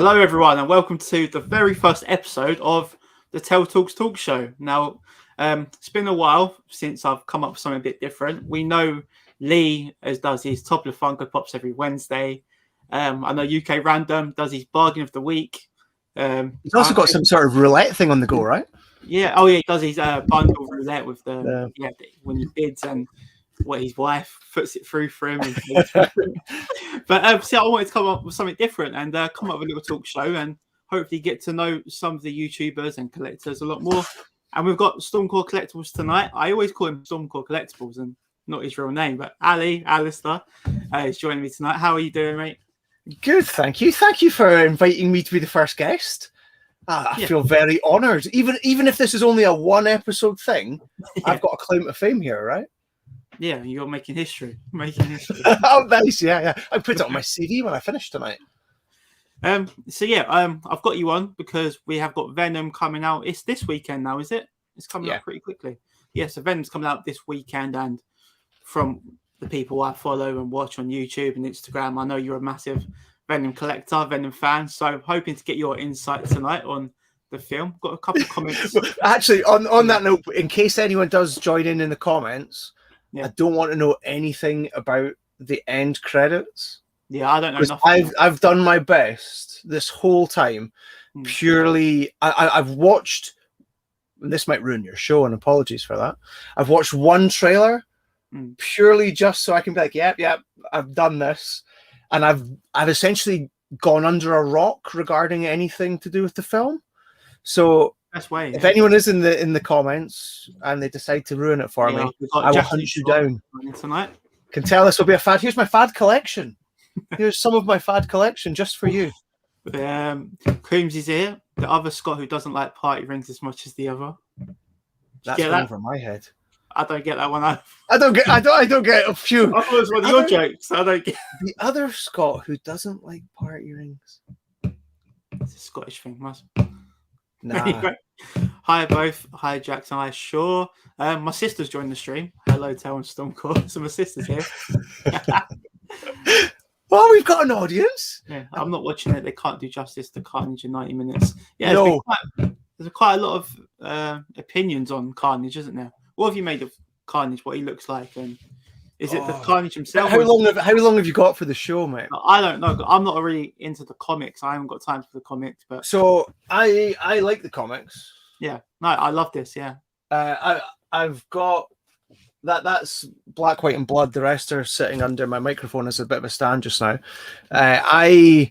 Hello, everyone, and welcome to the very first episode of the Tel Talks Talk Show. Now, it's been a while since I've come up with something a bit different. We know Lee does his top of the Funko Pops every Wednesday. I know UK Random does his bargain of the week. He's also got some sort of roulette thing on the go, right? Yeah. Oh, yeah. He does his bundle roulette with the when he bids and what his wife puts it through for him. But see, I wanted to come up with something different and come up with a little talk show and hopefully get to know some of the YouTubers and collectors a lot more. And we've got Stormcore Collectables tonight. I always call him Stormcore Collectables and not his real name, but Alistair is joining me tonight. How are you doing, mate? Good, thank you. Thank you for inviting me to be the first guest. I feel very honoured. Even if this is only a one episode thing, I've got a claim to fame here, right? Yeah, you're making history. Oh, nice. Yeah. I put it on my CD when I finish tonight. I've got you on because we have got Venom coming out. It's this weekend now, is it? It's coming out pretty quickly. Yeah, so Venom's coming out this weekend, and from the people I follow and watch on YouTube and Instagram, I know you're a massive Venom collector, Venom fan. So I'm hoping to get your insight tonight on the film. Got a couple of comments. Actually, on that note, in case anyone does join in the comments, I don't want to know anything about the end credits. Yeah, I don't know nothing. I've done my best this whole time. Purely, I've watched. This might ruin your show, and apologies for that. I've watched one trailer purely just so I can be like, yep, I've done this, and I've essentially gone under a rock regarding anything to do with the film. So if anyone is in the comments and they decide to ruin it for me, I will hunt you down tonight. Can tell this will be a fad. Here's my fad collection. Here's some of my fad collection just for you. Coombs is here. The other Scott who doesn't like party rings as much as the other. That's over my head. I don't get that one. I don't get a few. I thought it was one of your jokes. I don't get the other Scott who doesn't like party rings. It's a Scottish thing, must. Nah. Anyway, hi both. Hi Jackson. Hi Shaw. My sister's joined the stream. Hello, Tel and Stormcore. So my sister's here. Well, we've got an audience. Yeah, I'm not watching it. They can't do justice to Carnage in 90 minutes. Yeah, no. There's quite a lot of opinions on Carnage, isn't there? What have you made of Carnage? What he looks like, and is it the Carnage himself? How long have you got for the show, mate? I don't know. I'm not really into the comics. I haven't got time for the comics, but so I like the comics. Yeah, no, I love this. Yeah, I've got that's Black, White, and Blood. The rest are sitting under my microphone as a bit of a stand just now. I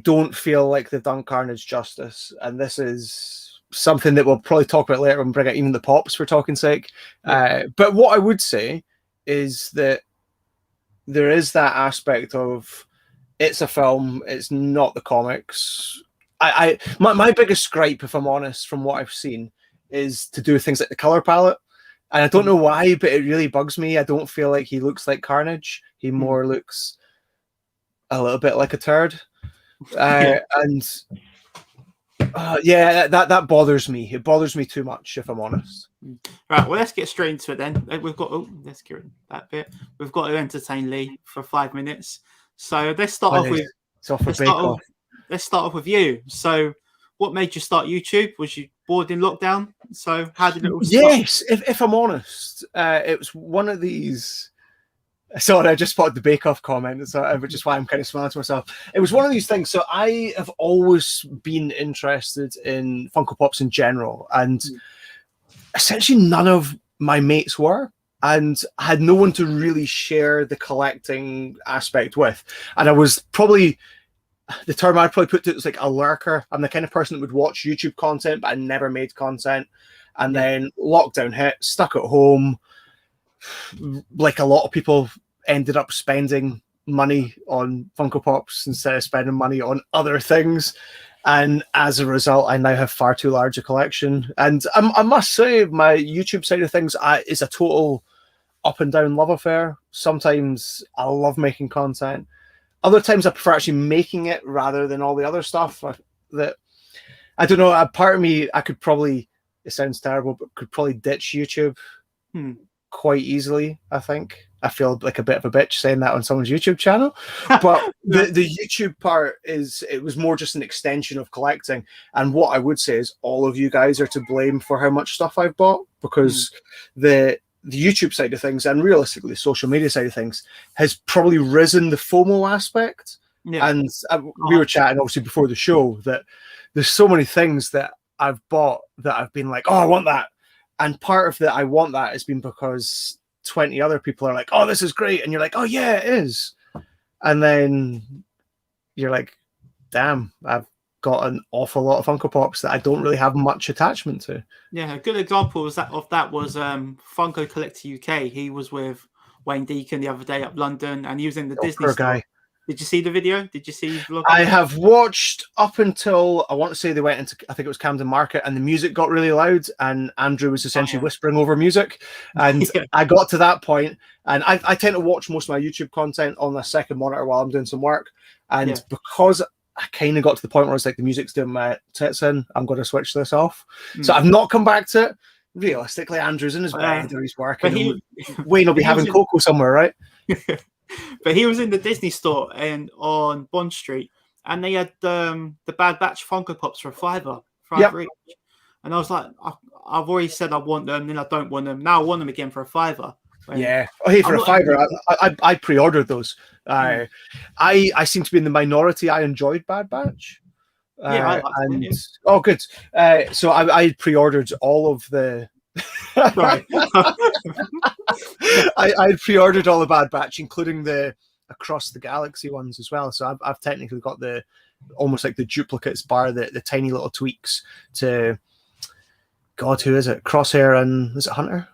don't feel like they've done Carnage justice, and this is something that we'll probably talk about later and bring out even the Pops for talking sake. But what I would say is that there is that aspect of it's a film, it's not the comics. My biggest gripe, if I'm honest, from what I've seen, is to do with things like the color palette. And I don't know why, but it really bugs me. I don't feel like he looks like Carnage. He more looks a little bit like a turd. That bothers me. It bothers me too much, if I'm honest. Right, well, let's get straight into it then. Let's get that bit. We've got to entertain Lee for 5 minutes. So let's start off with. Let's start off with you. So, what made you start YouTube? Was you bored in lockdown? So, how did it all start? Yes, if I'm honest, it was one of these. Sorry, I just spotted the Bake Off comment, which is why I'm kind of smiling to myself. It was one of these things. So I have always been interested in Funko Pops in general, and essentially none of my mates were, and I had no one to really share the collecting aspect with. And I was probably, the term I'd probably put to it was like a lurker. I'm the kind of person that would watch YouTube content, but I never made content. And then lockdown hit, stuck at home. Like a lot of people ended up spending money on Funko Pops instead of spending money on other things. And as a result, I now have far too large a collection. And I must say, my YouTube side of things is a total up and down love affair. Sometimes I love making content. Other times I prefer actually making it rather than all the other stuff that, I don't know, a part of me, I could probably, it sounds terrible, but could probably ditch YouTube quite easily, I think. I feel like a bit of a bitch saying that on someone's YouTube channel, but the YouTube part it was more just an extension of collecting. And what I would say is all of you guys are to blame for how much stuff I've bought, because the YouTube side of things, and realistically the social media side of things, has probably risen the FOMO aspect. Yeah. And we were chatting obviously before the show that there's so many things that I've bought that I've been like, oh, I want that. And part of that I want that has been because 20 other people are like, oh, this is great. And you're like, oh yeah, it is. And then you're like, damn, I've got an awful lot of Funko Pops that I don't really have much attachment to. Yeah, a good example was Funko Collector UK. He was with Wayne Deacon the other day up London, and he was in the Disney store. Guy. Did you see the video? Did you see his vlog? I have watched up until, I want to say they went into, I think it was Camden Market, and the music got really loud, and Andrew was essentially whispering over music. And I got to that point, and I tend to watch most of my YouTube content on the second monitor while I'm doing some work. And because I kind of got to the point where I was like, the music's doing my tits in, I'm going to switch this off. So I've not come back to it. Realistically, Andrew's in his bed or he's working. Wayne will be having cocoa somewhere, right? But he was in the Disney store and on Bond Street, and they had the Bad Batch Funko Pops for $5 each. And I was like, I've already said I want them, then I don't want them. Now I want them again for $5. Yeah. Oh, hey, for $5, I pre-ordered those. I seem to be in the minority. I enjoyed Bad Batch. Oh, good. So I pre-ordered all of the. I pre-ordered all the Bad Batch, including the Across the Galaxy ones as well. So I've technically got the almost like the duplicates bar the tiny little tweaks to. God, who is it? Crosshair and is it Hunter?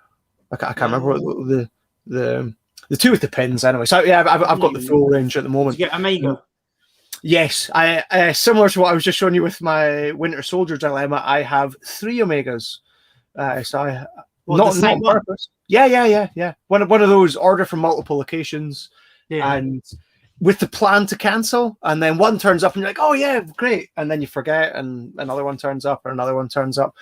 I can't remember what the two with the pins anyway. So yeah, I've got the full range at the moment. Did you get Omega? Yes, I similar to what I was just showing you with my Winter Soldier dilemma. I have 3 Omegas. So I not on purpose. Yeah. One of those order from multiple locations, and with the plan to cancel, and then one turns up, and you're like, oh yeah, great, and then you forget, and another one turns up, or another one turns up.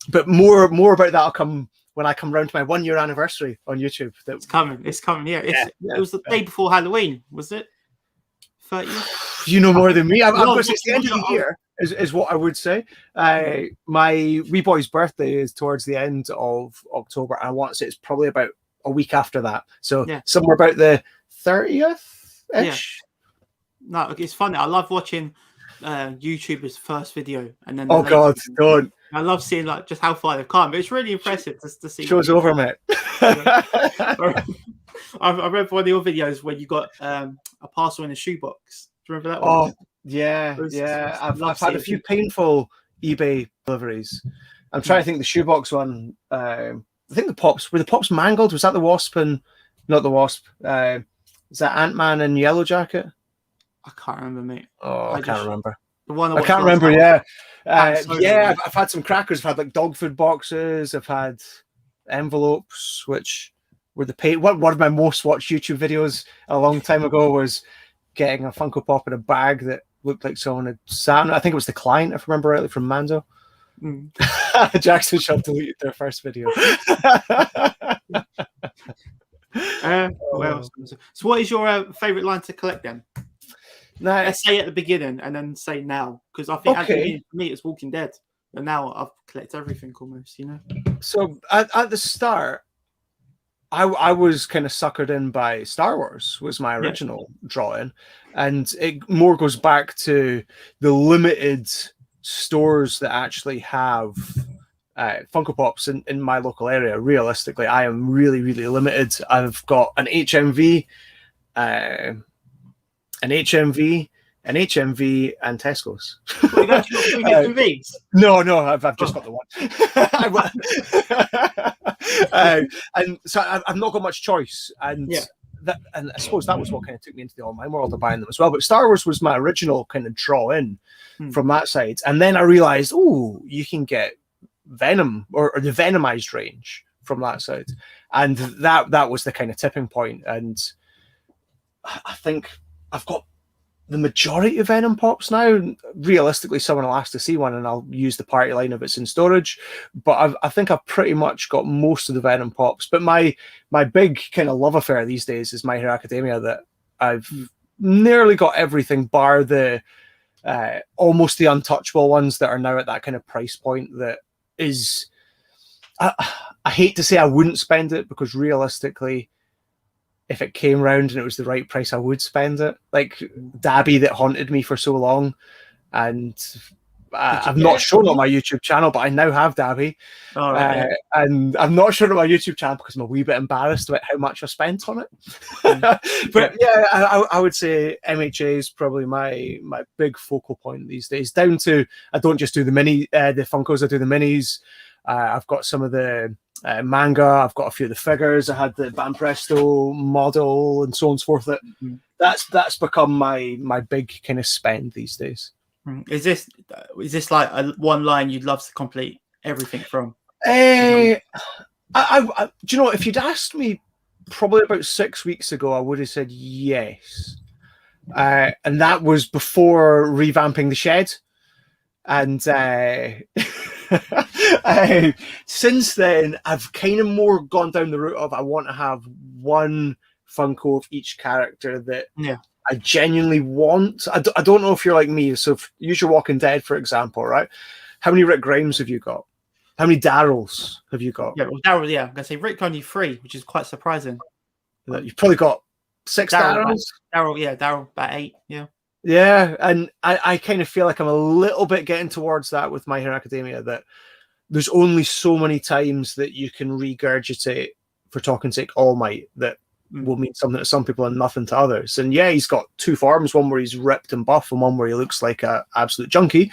But more about that will come when I come round to my 1-year anniversary on YouTube. It's coming. Yeah, it was the day before Halloween, was it? 30th? You know more than me. I'm going to say it's the end of the year. Is what I would say. My wee boy's birthday is towards the end of October, and I want to say it's probably about a week after that. So somewhere about the 30th-ish. No, it's funny. I love watching YouTubers' first video, and then God, don't. I love seeing like just how far they've come. But it's really impressive to see. Show's over, mate. I read one of your videos where you got a parcel in a shoebox. Do you remember that one? Oh, yeah. I've had a few painful eBay deliveries. I'm trying to think the shoebox one. I think the Pops were the Pops mangled. Was that the Wasp and not the Wasp? Is that Ant-Man and Yellow Jacket? I can't remember, mate. Oh, I can't remember. The one I can't remember. Yeah. I've had some crackers. I've had like dog food boxes. I've had envelopes, which were one of my most watched YouTube videos a long time ago was getting a Funko Pop in a bag that looked like someone had sat. I think it was the client, if I remember rightly, from Mando. Jackson Shop deleted their first video. So what is your favorite line to collect then? Now, let's say at the beginning and then say now, because I think at the beginning, for me it's Walking Dead, and now I've collected everything almost, you know. So at the start, I was kind of suckered in by Star Wars was my original drawing, and it more goes back to the limited stores that actually have Funko Pops in my local area. Realistically, I am really, really limited. I've got an HMV, an HMV, and Tesco's. Well, you've actually got 3 HMVs? No, I've just got the one. And so I've not got much choice, and I suppose that was what kind of took me into the online world of buying them as well. But Star Wars was my original kind of draw in from that side, and then I realized, you can get Venom or the Venomized range from that side, and that was the kind of tipping point. And I think I've got the majority of Venom Pops now. Realistically, someone will ask to see one and I'll use the party line if it's in storage. But I think I've pretty much got most of the Venom Pops. But my big kind of love affair these days is My Hero Academia, that I've nearly got everything bar the almost the untouchable ones that are now at that kind of price point that is... I hate to say I wouldn't spend it, because realistically, if it came round and it was the right price, I would spend it. Like Dabby, that haunted me for so long, and I've not shown it on my YouTube channel, but I now have Dabby. And I'm not showing it on my YouTube channel because I'm a wee bit embarrassed about how much I spent on it. But yeah, I would say MHA is probably my big focal point these days. Down to, I don't just do the Funkos, I do the minis. I've got some of the manga. I've got a few of the figures. I had the Banpresto model and so on and so forth. That's become my big kind of spend these days. Is this like one line you'd love to complete everything from? Do you know, if you'd asked me probably about 6 weeks ago, I would have said yes. And that was before revamping the shed. And since then, I've kind of more gone down the route of I want to have one Funko of each character that I genuinely want. I don't know if you're like me. So if use your Walking Dead, for example, right? How many Rick Grimes have you got? How many Daryls have you got? Yeah, well, Daryl, I'm going to say Rick only 3, which is quite surprising. You've probably got 6 Daryls. Daryl, about 8, yeah. Yeah, and I kind of feel like I'm a little bit getting towards that with My Hero Academia, that there's only so many times that you can regurgitate, for talking sake, All Might, that will mean something to some people and nothing to others. And yeah, he's got 2 forms, one where he's ripped and buff and one where he looks like an absolute junkie.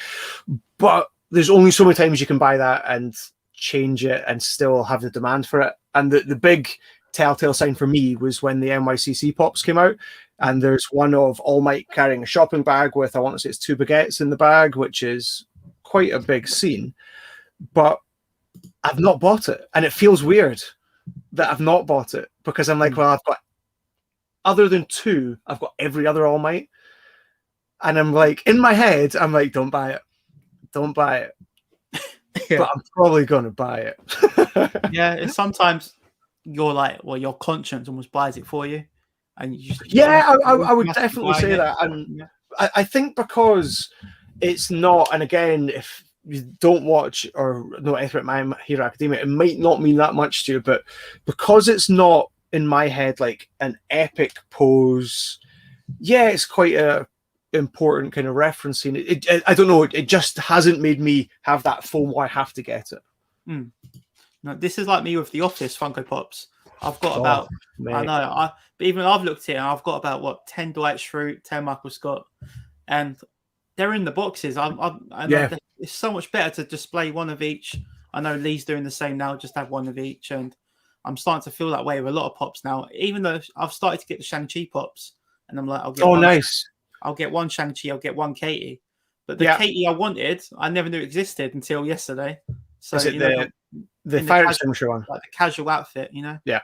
But there's only so many times you can buy that and change it and still have the demand for it. And the big telltale sign for me was when the Nycc Pops came out. And there's one of All Might carrying a shopping bag with, I want to say it's 2 baguettes in the bag, which is quite a big scene. But I've not bought it. And it feels weird that I've not bought it, because I'm like, well, I've got, other than 2, I've got every other All Might. And I'm like, in my head, I'm like, don't buy it. Don't buy it. But I'm probably going to buy it. Yeah, sometimes you're like, well, your conscience almost buys it for you. And I would definitely say that. And I think because it's not, and again, if you don't watch or know anything about My Hero Academia, it might not mean that much to you, but because it's not, in my head, like an epic pose, it's quite a important kind of referencing. I don't know, it just hasn't made me have that FOMO, I have to get it. No, this is like me with the Office Funko Pops. I've got about, mate. I know, but even I've looked here, and I've got about 10 Dwight Schrute, 10 Michael Scott, and they're in the boxes. It's so much better to display one of each. I know Lee's doing the same now, just have one of each, and I'm starting to feel that way with a lot of pops now. Even though I've started to get the Shang-Chi pops, and I'm like, I'll get one Shang-Chi, I'll get one Katie. But the Katie I wanted, I never knew existed until yesterday. So is it the fire extinguisher one? Like the casual outfit, Yeah.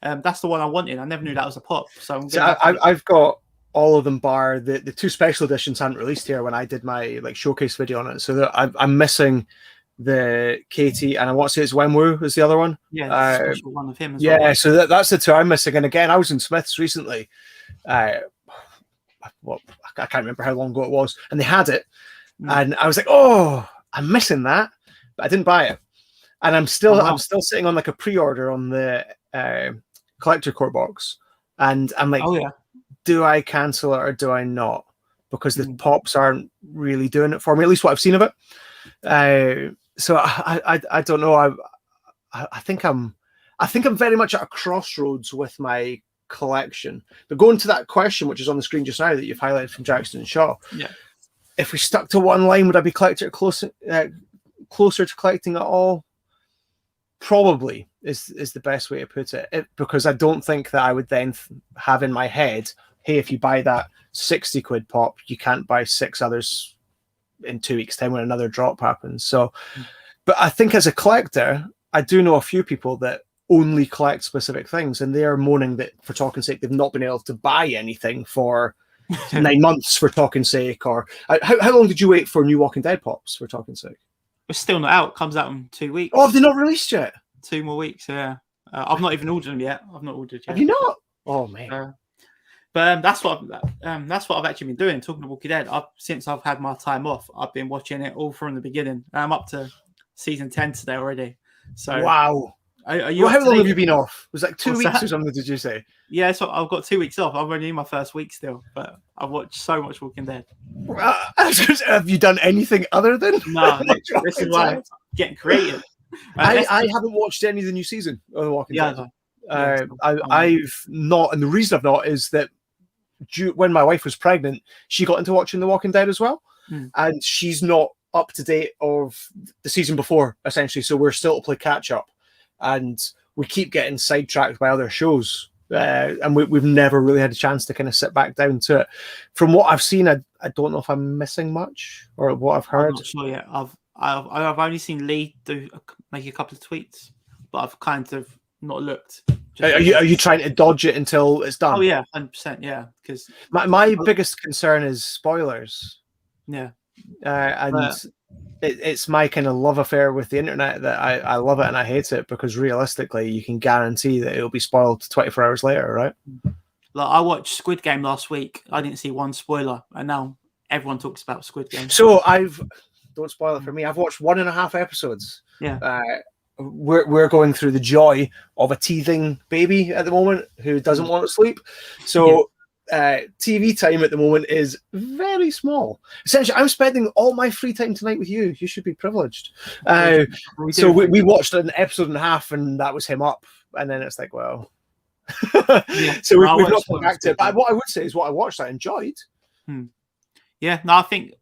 That's the one I wanted. I never knew that was a pop. So I've got all of them bar the 2 special editions hadn't released here when I did my showcase video on it. So I'm missing the Katie, and I want to say it's Wenwu is the other one. Yeah, special one of him as well. Yeah, so that's the 2 I'm missing. And again, I was in Smith's recently. I can't remember how long ago it was, and they had it, and I was like, oh, I'm missing that, but I didn't buy it, and I'm still sitting on like a pre-order on the collector core box, and I'm like, do I cancel it or do I not? Because the pops aren't really doing it for me, at least what I've seen of it. So I don't know. I think I'm very much at a crossroads with my collection. But going to that question, which is on the screen just now that you've highlighted from Jackson and Shaw, if we stuck to one line, would I be closer to collecting it all? Probably is the best way to put it, because I don't think that I would then have in my head, hey, if you buy that 60 quid pop, you can't buy 6 others in 2 weeks' time when another drop happens. So, but I think as a collector, I do know a few people that only collect specific things, and they are moaning that, for talking sake, they've not been able to buy anything for 9 months for talking sake, or how long did you wait for new Walking Dead Pops for talking sake? It's still not out. Comes out in 2 weeks. Oh, have they not released yet? 2 more weeks. Yeah, I've not even ordered them yet. I've not ordered yet. Have you not? Oh man. But that's what I've actually been doing. Talking to Walking Dead, since I've had my time off, I've been watching it all from the beginning. I'm up to season 10 today already. So wow. Are you? Well, how long have you been off? It was like 2 weeks or something. Did you say? Yeah, so I've got 2 weeks off. I'm only in my first week still, but I've watched so much Walking Dead. Have you done anything other than? No, this is why I'm getting creative. I haven't watched any of the new season of The Walking Dead. I've not, and the reason I've not is that when my wife was pregnant, she got into watching The Walking Dead as well, and she's not up to date of the season before, essentially. So we're still to play catch up, and we keep getting sidetracked by other shows, and we've never really had a chance to kind of sit back down to it. From what I've seen, I don't know if I'm missing much or what I've heard. I'm not sure yet. I've only seen Lee make a couple of tweets, but I've kind of not looked. Are you trying to dodge it until it's done? Oh yeah, 100%. Yeah, because my biggest concern is spoilers. Yeah, and it's my kind of love affair with the internet that I love it and I hate it, because realistically, you can guarantee that it'll be spoiled 24 hours later, right? Like I watched Squid Game last week. I didn't see one spoiler, and now everyone talks about Squid Game. So don't spoil it for me. I've watched 1.5 episodes. Yeah. We're going through the joy of a teething baby at the moment who doesn't want to sleep. So TV time at the moment is very small. Essentially, I'm spending all my free time tonight with you. You should be privileged. So we watched an episode and a half, and that was him up. And then it's like, well. So we've not come back to it. But what I would say is what I watched, I enjoyed. Yeah, no, I think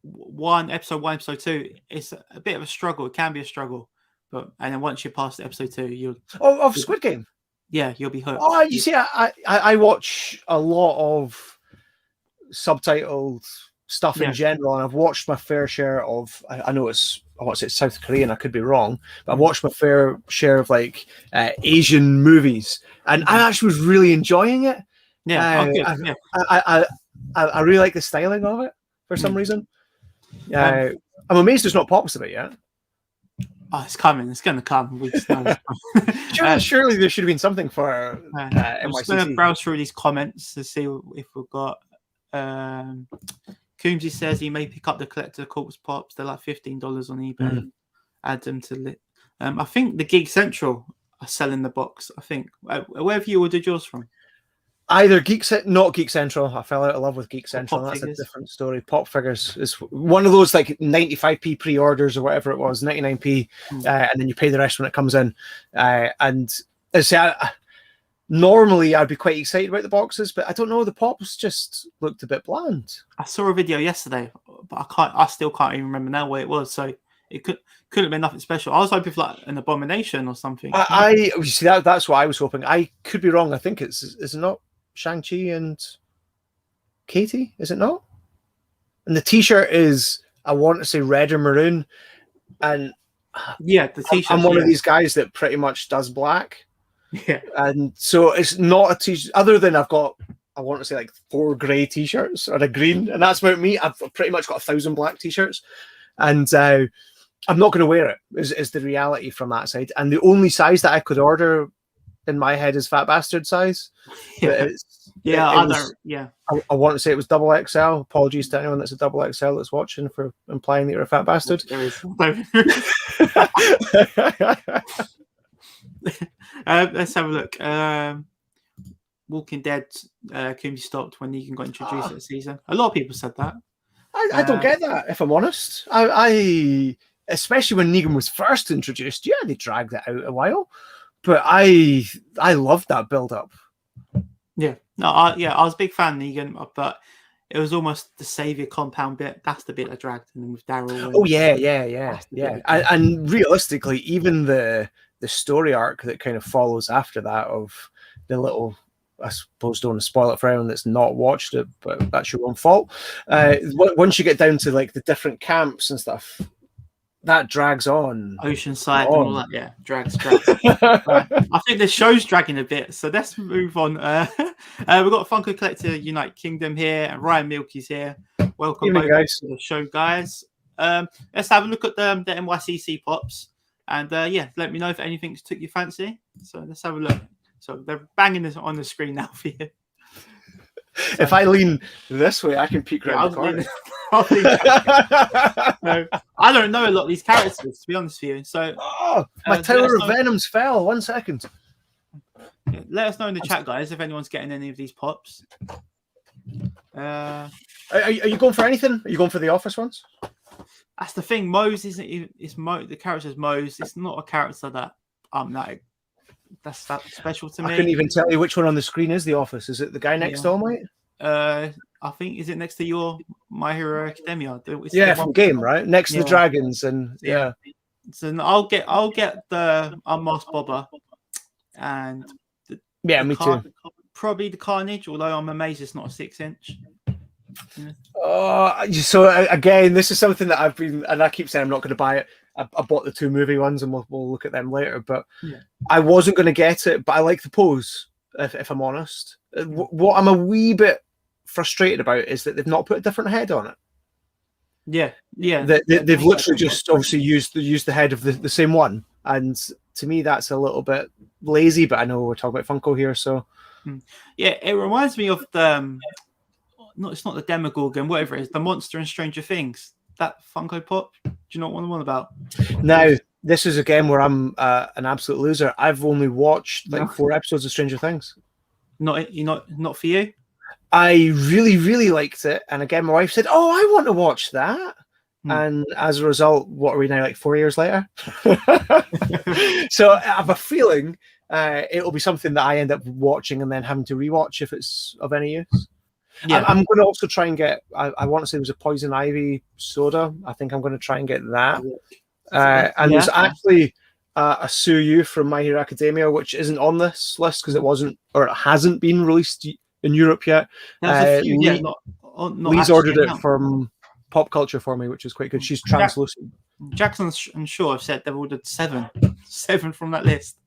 episode 2, it's a bit of a struggle. It can be a struggle. And then once you're past episode 2, you'll of Squid Game. Yeah, you'll be hooked. Oh, you see, I watch a lot of subtitled stuff in general, and I've watched my fair share of. I know it's South Korean. I could be wrong, but I've watched my fair share of like Asian movies, and I actually was really enjoying it. Yeah, I really like the styling of it for some reason. I'm amazed there's not Pops of it yet. Oh, it's coming. It's going to come. We just know. Surely there should have been something for I'm just going to browse through these comments to see if we've got... Coombsy says he may pick up the Collector Corpse Pops. They're like $15 on eBay. Add them to Lit. I think the Geek Central are selling the box. I think. Where have you ordered yours from? Either not Geek Central. I fell out of love with Geek Central. That's a different story. Pop Figures is one of those like 95p pre-orders or whatever it was, 99p, and then you pay the rest when it comes in. And as I say, normally I'd be quite excited about the boxes, but I don't know. The Pops just looked a bit bland. I saw a video yesterday, but I still can't even remember now what it was. So it couldn't have been nothing special. I was hoping for like an Abomination or something. You see that's what I was hoping. I could be wrong. I think is it not Shang-Chi and Katie, is it not? And the t-shirt is, I want to say red or maroon, and yeah, the t-shirt. I'm one of these guys that pretty much does black. Yeah, and so it's not a t-shirt other than I want to say like 4 grey t-shirts or a green, and that's about me. I've pretty much got 1,000 black t-shirts, and I'm not going to wear it. Is the reality from that side, and the only size that I could order in my head is Fat Bastard size. I want to say it was double XL. Apologies to anyone that's a double XL that's watching for implying that you're a fat bastard. There is. Let's have a look. Walking Dead Coombsy stopped when Negan got introduced at the season. A lot of people said that. I don't get that, if I'm honest. I especially when Negan was first introduced, they dragged it out a while. But I loved that build up. Yeah, no, I was a big fan of Negan, but it was almost the savior compound bit. That's the bit I dragged, and then with Daryl. Oh yeah. And realistically, even the story arc that kind of follows after that of the little, I suppose, don't want to spoil it for anyone that's not watched it, but that's your own fault. Once you get down to like the different camps and stuff, that drags on. Oceanside and all that. Yeah, drags. Right. I think the show's dragging a bit, so let's move on. We've got Funko Collector United Kingdom here, and Ryan Milky's here. Welcome Evening, both guys. to the show, guys. Let's have a look at the Nycc Pops, and yeah, let me know if anything took your fancy. So let's have a look. So they're banging this on the screen now for you. So, if I lean this way, I can peek around the corner. No, I don't know a lot of these characters, to be honest with you. So, my Tower of Venoms fell. 1 second. Yeah, let us know in the chat, guys, if anyone's getting any of these pops. Are you going for anything? Are you going for the Office ones? That's the thing. Mose isn't even. It's Mo. The character's Mose. It's not a character that that's that special to me. I couldn't even tell you which one on the screen is the Office. Is it the guy next to All Might? I think, is it next to your My Hero Academia? Yeah, from game, right? Next to the dragons, and yeah. So I'll get the Unmasked Bobber, and me too. Probably the Carnage, although I'm amazed it's not a 6-inch. Yeah. So again, this is something that I've been, and I keep saying I'm not going to buy it. I bought the 2 movie ones, and we'll look at them later. But I wasn't going to get it, but I like the pose. If I'm honest, what I'm a wee bit frustrated about is that they've not put a different head on it. Yeah. They've literally just obviously used the head of the same one, and to me that's a little bit lazy. But I know we're talking about Funko here, so yeah, it reminds me of the it's not the Demogorgon, whatever it is, the monster in Stranger Things. That Funko Pop. Do you know what I'm on about? Now, this is again where I'm an absolute loser. I've only watched 4 episodes of Stranger Things. Not for you. I really, really liked it, and again, my wife said, "Oh, I want to watch that." And as a result, what are we now, like 4 years later? So I have a feeling it'll be something that I end up watching and then having to rewatch if it's of any use. Yeah. I'm going to also try and get, I want to say there was a Poison Ivy soda. I think I'm going to try and get that. And there's actually a Sue You from My Hero Academia, which isn't on this list because it hasn't been released in Europe yet. Lee's ordered it from Pop Culture for me, which is quite good. She's translucent. Jackson and Shaw have said they've ordered 7 from that list.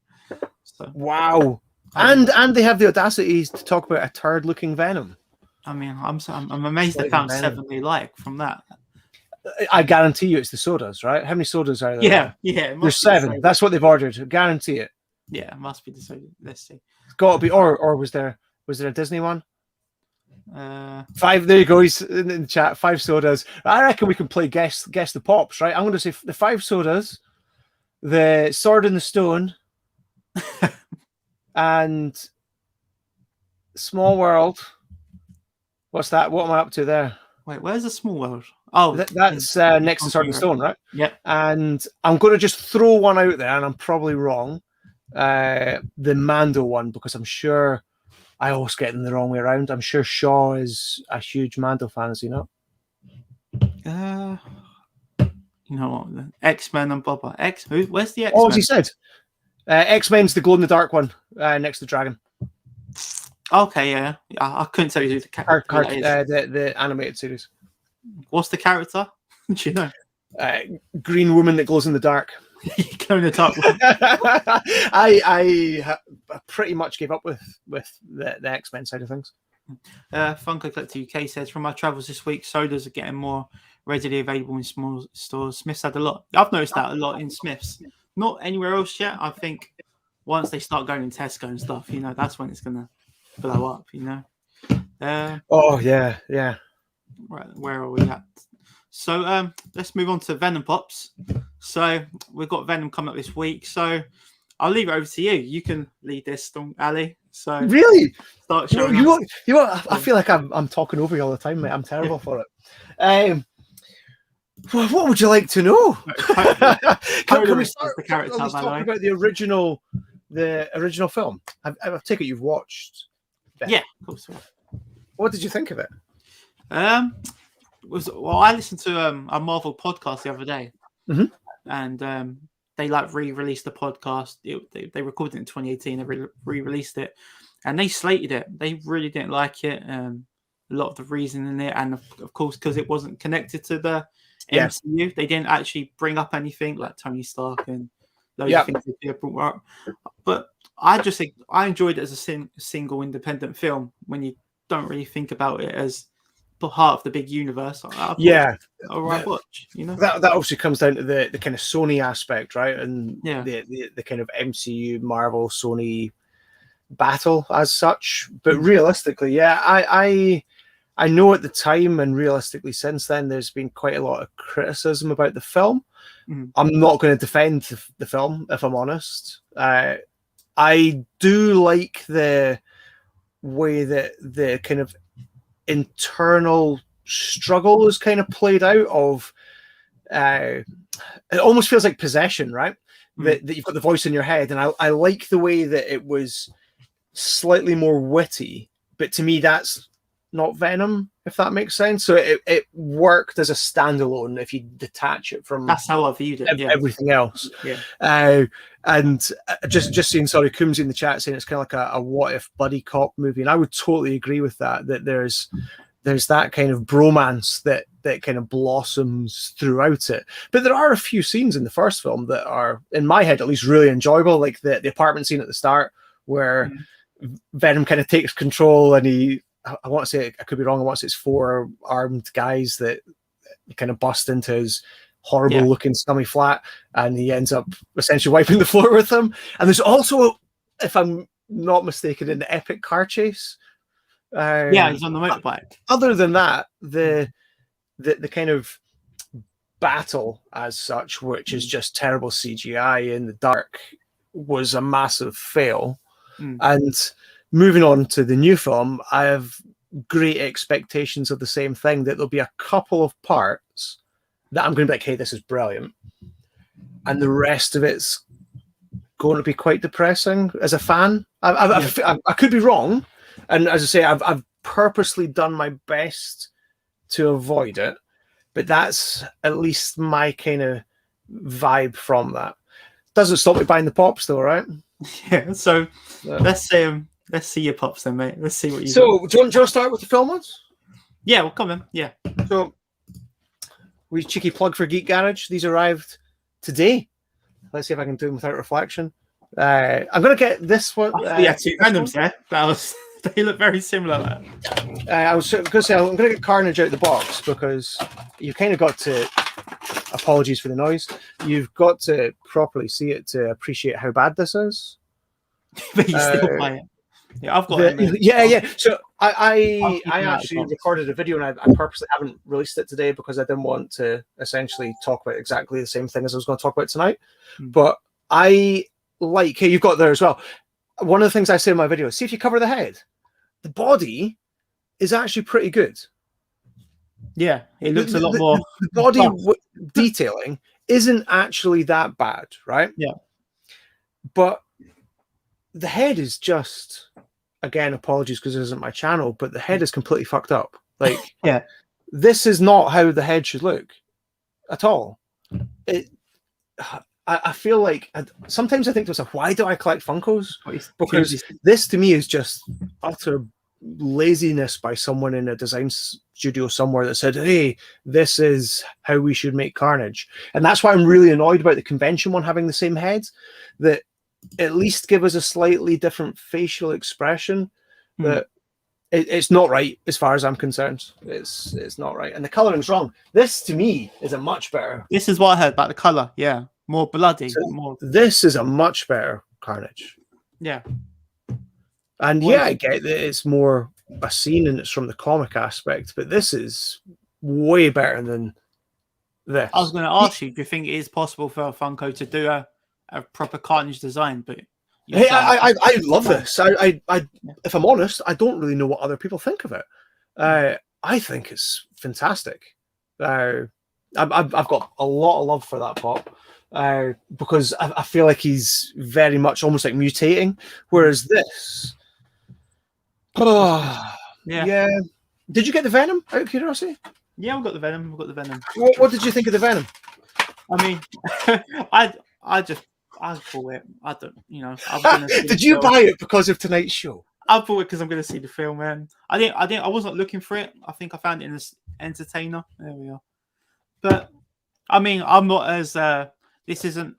So. Wow. And they have the audacity to talk about a turd-looking Venom. I mean, I'm amazed they found 7 they like from that. I guarantee you it's the sodas, right? How many sodas are there? Yeah. There's 7. That's what they've ordered. I guarantee it. Yeah, it must be the soda. Let's see. It's got to be, or was there a Disney one? 5. There you go. He's in the chat. 5 sodas. I reckon we can play guess the pops, right? I'm going to say the 5 sodas, the Sword in the Stone, and Small World. What's that? What am I up to there? Wait, where's the Small World? Oh, that's next to Sword in the Stone, right? Yeah. And I'm going to just throw one out there, and I'm probably wrong. The Mando one, because I'm sure I always get them the wrong way around. I'm sure Shaw is a huge Mando fan, is he not? You know what? X-Men and Boba. Where's the X-Men? Oh, as he said. X-Men's the glow-in-the-dark one, next to Dragon. Okay, yeah. I couldn't tell you who the character is. The animated series. What's the character? Do you know? Green woman that glows in the dark. Glow in the dark. I pretty much gave up with the X-Men side of things. Funko Collector UK says, from my travels this week, sodas are getting more readily available in small stores. Smith's had a lot. I've noticed that a lot in Smith's. Not anywhere else yet. I think once they start going in Tesco and stuff, that's when it's going to blow up, oh, yeah. Right, where are we at? So let's move on to Venom Pops. So we've got Venom coming up this week. So I'll leave it over to you. You can lead this, Ali. So really, start showing you I feel like I'm talking over you all the time, mate. I'm terrible for it. What would you like to know? Can we start talking about the original film? I take it you've watched. Yeah, of course. What did you think of it? I listened to a Marvel podcast the other day, and they re-released the podcast. They recorded it in 2018. They re-released it, and they slated it. They really didn't like it. A lot of the reason in it, and of course, because it wasn't connected to the MCU. They didn't actually bring up anything like Tony Stark and loads of things they did brought up. But I just think I enjoyed it as a single independent film when you don't really think about it as part of the big universe. All right, watch. You know, that obviously comes down to the kind of Sony aspect, right? And the kind of MCU, Marvel, Sony battle as such. But realistically, I know at the time and realistically since then, there's been quite a lot of criticism about the film. I'm not going to defend the film, if I'm honest. I do like the way that the kind of internal struggle is kind of played out of it almost feels like possession, right? That you've got the voice in your head, and I like the way that it was slightly more witty, but to me that's not Venom, if that makes sense. So it worked as a standalone if you detach it from that's how I viewed it, everything else. And just seeing Coombsy in the chat saying it's kind of like a what if buddy cop movie, and I would totally agree with that there's that kind of bromance that kind of blossoms throughout it. But there are a few scenes in the first film that are, in my head at least, really enjoyable, like the apartment scene at the start where Venom kind of takes control, and I want to say, I could be wrong, I want to say it's 4 armed guys that kind of bust into his horrible looking scummy flat, and he ends up essentially wiping the floor with them. And there's also, if I'm not mistaken, an epic car chase. He's on the motorbike. Other than that, the kind of battle as such, which is just terrible CGI in the dark, was a massive fail. And moving on to the new film, I have great expectations of the same thing, that there'll be a couple of parts that I'm going to be like, hey, this is brilliant. And the rest of it's going to be quite depressing as a fan. I could be wrong. And as I say, I've purposely done my best to avoid it. But that's at least my kind of vibe from that. Doesn't stop me buying the pops though, right? Yeah, so let's see your pops then, mate. Let's see what you got. Do you want to start with the film ones? Yeah, well, come on. Yeah. So, cheeky plug for Geek Garage. These arrived today. Let's see if I can do them without reflection. I'm going to get this one. 2 Venoms there. They look very similar. I was going to say, I'm going to get Carnage out of the box because you've kind of got to, apologies for the noise, you've got to properly see it to appreciate how bad this is. But you still buy it. Yeah, I've got it. Yeah. So I actually recorded a video, and I purposely haven't released it today because I didn't want to essentially talk about exactly the same thing as I was going to talk about tonight. But I like, hey, you've got there as well. One of the things I say in my video is, see if you cover the head. The body is actually pretty good. Yeah, it looks a lot more. The body detailing isn't actually that bad, right? Yeah. But the head is just, again, apologies because this isn't my channel, but the head is completely fucked up. Like, this is not how the head should look at all. I feel like sometimes I think to myself, why do I collect Funkos? Because this to me is just utter laziness by someone in a design studio somewhere that said, hey, this is how we should make Carnage. And that's why I'm really annoyed about the convention one having the same head, that at least give us a slightly different facial expression. That it's not right as far as I'm concerned. It's not right. And the coloring's wrong. This to me is a much better. This is what I heard about the color. Yeah. More bloody. So this is a much better Carnage. Yeah. And I get that it's more a scene and it's from the comic aspect, but this is way better than this. I was going to ask you, do you think it is possible for Funko to do a proper Carnage design? But hey, I love this. I if I'm honest, I don't really know what other people think of it. I think it's fantastic. I've got a lot of love for that pop. Because I feel like he's very much almost like mutating, whereas this, yeah. Did you get the Venom out of curiosity? Yeah, I've got the Venom. What did you think of the Venom? I mean, I bought it. I don't, I'm gonna see Did you buy it because of tonight's show? I bought it because I'm going to see the film, man. I wasn't looking for it. I think I found it in this Entertainer. There we are. But I mean, I'm not as this isn't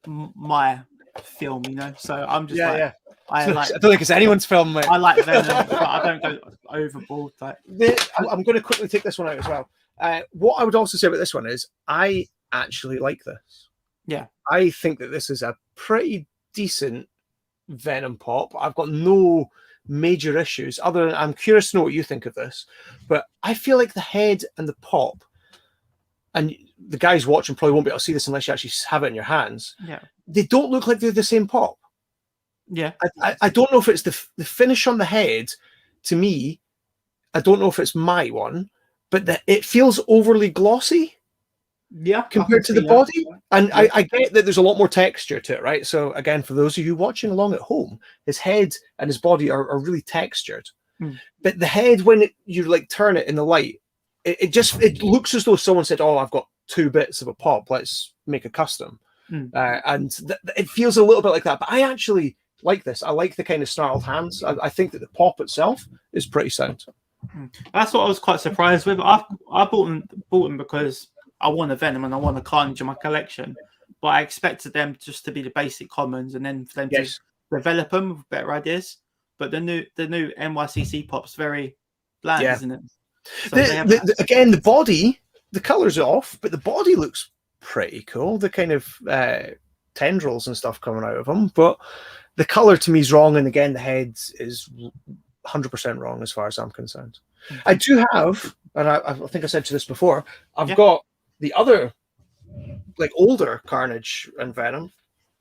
my film, you know. So I'm just I don't think it's anyone's film, mate. I like Venom, but I don't go overboard. Like, I'm going to quickly take this one out as well. What I would also say about this one is I actually like this. Yeah, I think that this is a pretty decent Venom pop. I've got no major issues other than I'm curious to know what you think of this, but I feel like the head and the pop, and the guys watching probably won't be able to see this unless you actually have it in your hands. Yeah, they don't look like they're the same pop. Yeah, I don't know if it's the finish on the head. To me, I don't know if it's my one, but it feels overly glossy. Yeah, compared to the body. And yeah. I get that there's a lot more texture to it, right? So again, for those of you watching along at home, his head and his body are really textured. But the head, when you like turn it in the light, it looks as though someone said, "Oh, I've got 2 bits of a pop. Let's make a custom." And it feels a little bit like that. But I actually like this. I like the kind of snarled hands. I think that the pop itself is pretty sound. That's what I was quite surprised with. I bought them because I want a Venom and I want a Carnage in my collection, but I expected them just to be the basic commons and then for them to develop them with better ideas. But the new Nycc Pops very bland, isn't it? So again, the body, the color's off, but the body looks pretty cool. The kind of tendrils and stuff coming out of them, but the color to me is wrong. And again, the head is 100% wrong as far as I'm concerned. I do have, and I think I said to this before, I've got the other, like, older Carnage and Venom.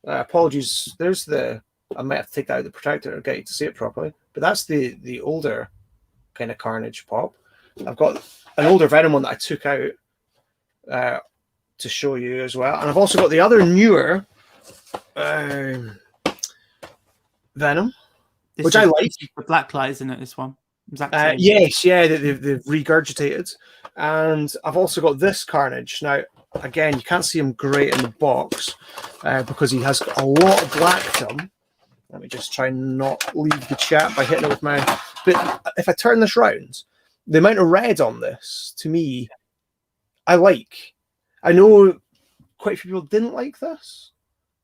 Apologies, there's I might have to take that out of the protector to get you to see it properly, but that's the older kind of Carnage pop. I've got an older Venom one that I took out to show you as well, and I've also got the other newer Venom, which I like. The black light, isn't it? This one. Yes, they've regurgitated. And I've also got this Carnage. Now, again, you can't see him great in the box because he has a lot of black to him. Let me just try and not leave the chat by hitting it with my... But if I turn this round, the amount of red on this, to me, I like. I know quite a few people didn't like this.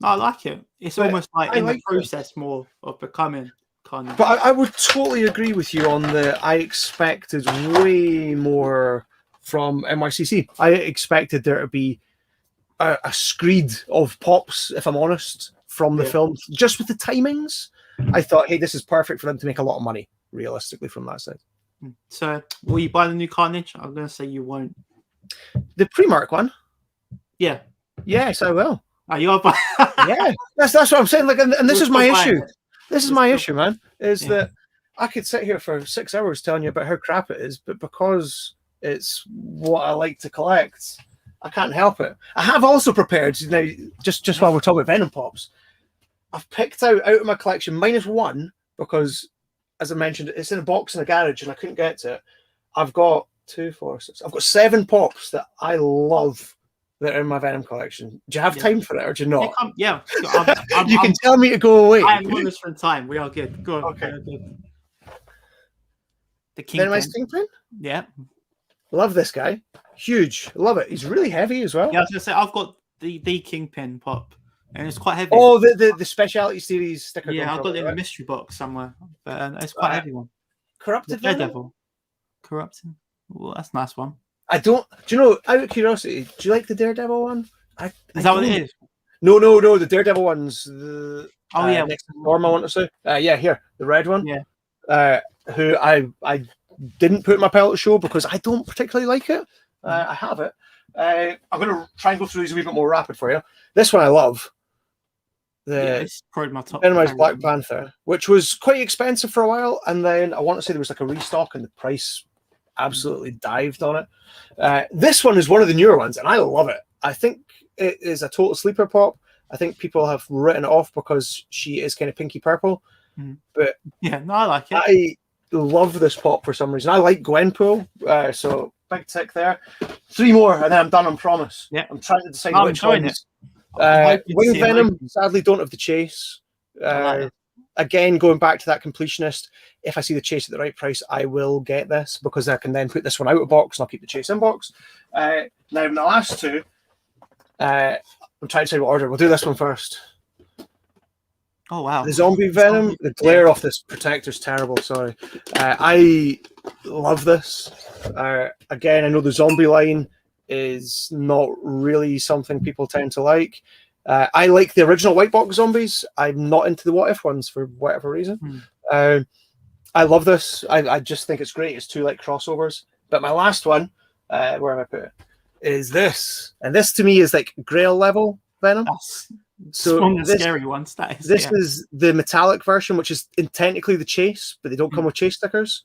No, I like it. It's almost like in the process more of becoming... But I would totally agree with you on I expected way more from Nycc. I expected there to be a screed of pops, if I'm honest, from the film. Just with the timings, I thought, hey, this is perfect for them to make a lot of money, realistically, from that side. So, will you buy the new Carnage? I'm going to say you won't. The pre-mark one? Yeah. Yes, I will. Oh, you are buying? Yeah, that's what I'm saying. Like, and this is my issue. This is my issue, man, is that I could sit here for 6 hours telling you about how crap it is, but because it's what I like to collect, I can't help it. I have also prepared, now, just while we're talking about Venom Pops, I've picked out of my collection -1, because, as I mentioned, it's in a box in a garage and I couldn't get to it. I've got 2, 4, 6, I've got 7 pops that I love that are in my Venom collection. Do you have time for it, or do you not? Yeah. You can tell me to go away. I am on this for time. We are good. Go on. Okay. The Kingpin. Kingpin? Yeah. Love this guy. Huge. Love it. He's really heavy as well. Yeah, I was going to say, I've got the Kingpin pop, and it's quite heavy. Oh, the Speciality Series sticker. Yeah, I've got it in a mystery box somewhere, but it's quite a heavy one. Corrupted Daredevil. Corrupted. Well, that's a nice one. Do you know, out of curiosity, do you like the Daredevil one? Is that what it is? No, the Daredevil one's next form, I want to say. Here, the red one. Yeah. Who I didn't put in my palette show because I don't particularly like it. I have it. I'm going to try and go through these a wee bit more rapid for you. This one I love. It's probably my top. Venomized Black Panther, which was quite expensive for a while, and then I want to say there was like a restock and the price absolutely dived on it. This one is one of the newer ones, and I love it. I think it is a total sleeper pop. I think people have written it off because she is kind of pinky purple. But I like it. I love this pop for some reason. I like Gwenpool, so big tick there. 3 more, and then I'm done, I promise. Yeah. I'm trying to decide which ones. Wing Venom, sadly, don't have the chase. Again, going back to that completionist, if I see the chase at the right price, I will get this because I can then put this one out of box and I'll keep the chase in box. Now, my last two, I'm trying to say what order. We'll do this one first. Oh, wow. The Zombie Venom, the glare off this protector's terrible, sorry. I love this. Again, I know the zombie line is not really something people tend to like. I like the original white box zombies. I'm not into the what if ones for whatever reason. I love this. I just think it's great. It's two like crossovers. But my last one, where have I put it, is this. And this to me is like Grail level Venom. So one of the scary ones. This is the metallic version, which is technically the chase, but they don't come with chase stickers.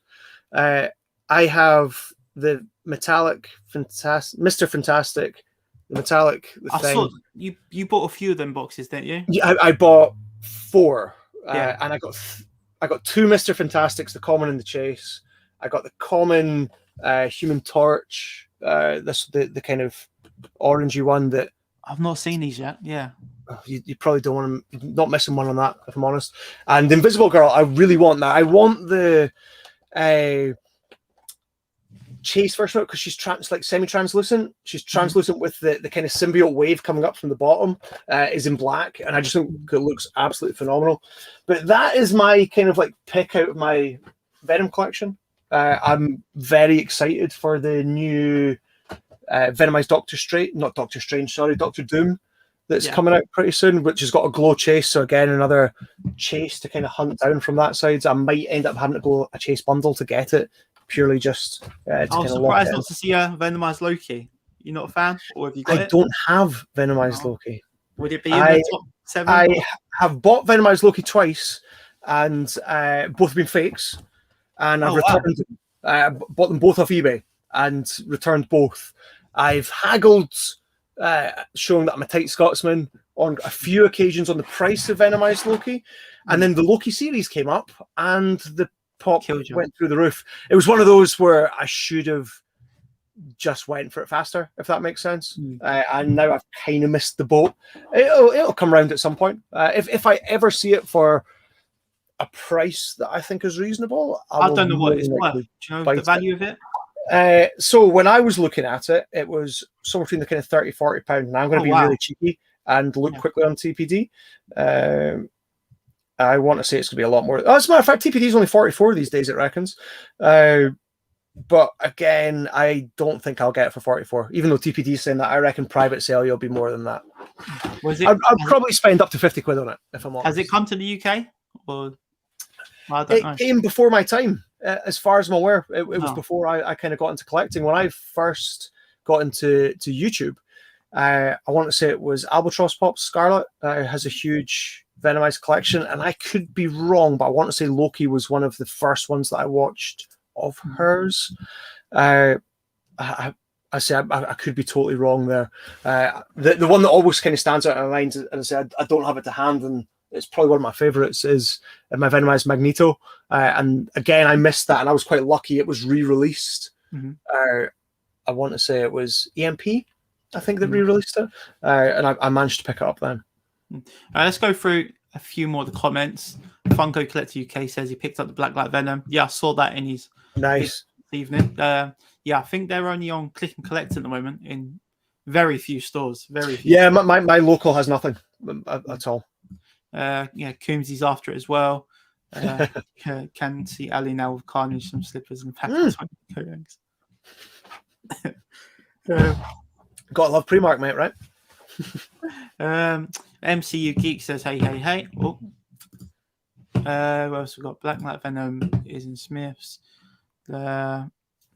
I have the metallic Mr. Fantastic, the metallic thing. Saw you bought a few of them boxes, didn't you? Yeah, I bought 4, and I got 2 Mr. Fantastics, the common and the chase. I got the common Human Torch, the kind of orangey one that I've not seen these yet. Yeah. You probably don't want to, not missing one on that, if I'm honest. And the Invisible Girl, I really want that. I want the chase version because she's like semi-translucent. She's translucent with the kind of symbiote wave coming up from the bottom is in black, and I just think it looks absolutely phenomenal. But that is my kind of like pick out of my Venom collection. I'm very excited for the new Venomized Doctor Doom that's coming out pretty soon, which has got a glow chase. So again, another chase to kind of hunt down from that side. So I might end up having to go a chase bundle to get it, purely just to I was surprised not to see a Venomized Loki. You're not a fan? Or have you got I don't have Venomized Loki. Would it be in the top 7? I have bought Venomized Loki twice, and both have been fakes. And I've returned, bought them both off eBay and returned both. I've haggled, showing that I'm a tight Scotsman, on a few occasions on the price of Venomized Loki. And then the Loki series came up and the pop went through the roof. It was one of those where I should have just went for it faster, if that makes sense. And now I've kind of missed the boat. It'll come around at some point. If I ever see it for a price that I think is reasonable, I don't know what it's worth. Do you know the value of it? So when I was looking at it, it was somewhere between the kind of £30-40, and I'm going to be really cheeky and look quickly on TPD. I want to say it's going to be a lot more. As a matter of fact, TPD is only 44 these days, it reckons. But again, I don't think I'll get it for 44. Even though TPD is saying that, I reckon private sale you'll be more than that. I'd probably spend up to 50 quid on it, if I'm honest. Has it come to the UK? Or it came before my time, as far as I'm aware. It was before I kind of got into collecting. When I first got into YouTube, I want to say it was Albatross Pops Scarlet has a huge Venomized collection, and I could be wrong, but I want to say Loki was one of the first ones that I watched of hers. I could be totally wrong there. The one that always kind of stands out in my mind, and I said I don't have it to hand, and it's probably one of my favorites, is my Venomized Magneto. And again, I missed that, and I was quite lucky. It was re-released. I want to say it was EMP, I think, that re-released it, and I managed to pick it up then. Let's go through a few more of the comments. Funko Collector UK says he picked up the Blacklight Venom. Yeah, I saw that in his evening. Yeah, I think they're only on Click and Collect at the moment in very few stores. Very few. Yeah, my local has nothing at all. Yeah, Coombsy's after it as well. Can see Ali now with Carnage, some slippers and packets. Gotta love Primark, mate, right? MCU Geek says, hey. Oh. What else we got? Blacklight Venom is in Smith's. My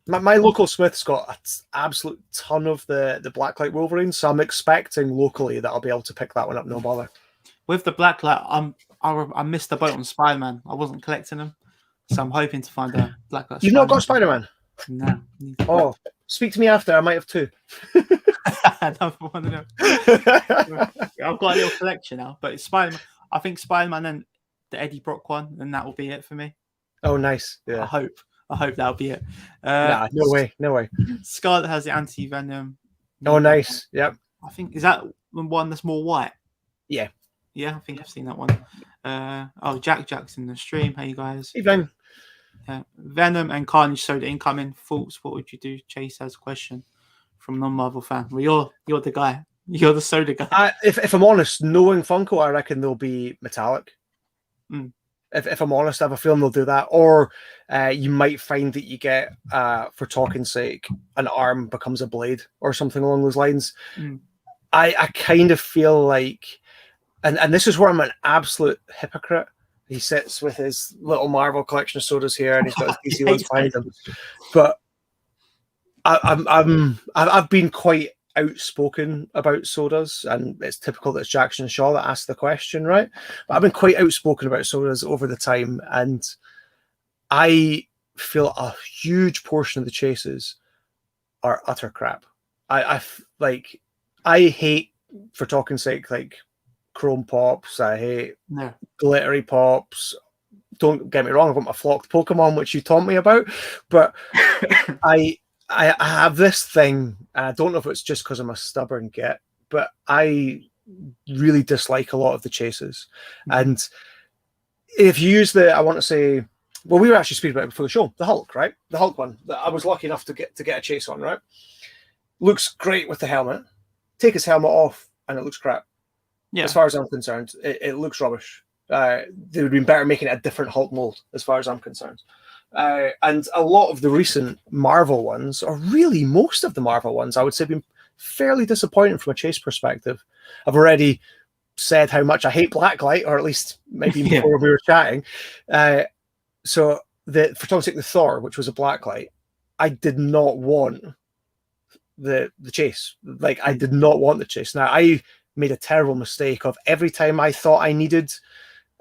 local Smith's got an absolute ton of the Blacklight Wolverines, so I'm expecting locally that I'll be able to pick that one up, no bother. With the Blacklight, I missed the boat on Spider-Man. I wasn't collecting them, so I'm hoping to find a Blacklight. You've not got Spider-Man? No. Oh, speak to me after. I might have 2. I've got a little collection now, but it's Spider-Man. I think Spider-Man and the Eddie Brock one, and that will be it for me. Oh, nice. Yeah. I hope that'll be it. Nah, no way. Scarlet has the anti-venom. Oh, nice. Yep. I think, is that the one that's more white? Yeah. Yeah, I think I've seen that one. Jack's in the stream. Hey, guys. Evening. Venom and Carnage sold incoming. Thoughts, what would you do? Chase has a question from non-Marvel fan? Well, you're the guy. You're the soda guy. If I'm honest, knowing Funko, I reckon they'll be metallic. Mm. If I'm honest, I have a feeling they'll do that. Or you might find that you get, for talking's sake, an arm becomes a blade or something along those lines. Mm. I kind of feel like, and this is where I'm an absolute hypocrite. He sits with his little Marvel collection of sodas here, and he's got his DC ones behind him. But I've been quite outspoken about sodas, and it's typical that it's Jackson Shaw that asked the question, right? But I've been quite outspoken about sodas over the time, and I feel a huge portion of the chases are utter crap. I hate, for talking's sake, like chrome pops. I hate glittery pops. Don't get me wrong, I've got my flocked Pokemon, which you taught me about, but I have this thing, and I don't know if it's just because I'm a stubborn git, but I really dislike a lot of the chases. And if you use I want to say, well, we were actually speaking about it before the show, the Hulk, right? The Hulk one that I was lucky enough to get a chase on, right? Looks great with the helmet. Take his helmet off, and it looks crap. Yeah. As far as I'm concerned, it looks rubbish. They would have been better making it a different Hulk mold, as far as I'm concerned. And a lot of the recent Marvel ones, or really most of the Marvel ones, I would say, have been fairly disappointing from a chase perspective. I've already said how much I hate Blacklight, or at least maybe before we were chatting. So for talk's sake, the Thor, which was a Blacklight, I did not want the chase. Like, I did not want the chase. Now, I made a terrible mistake of every time I thought I needed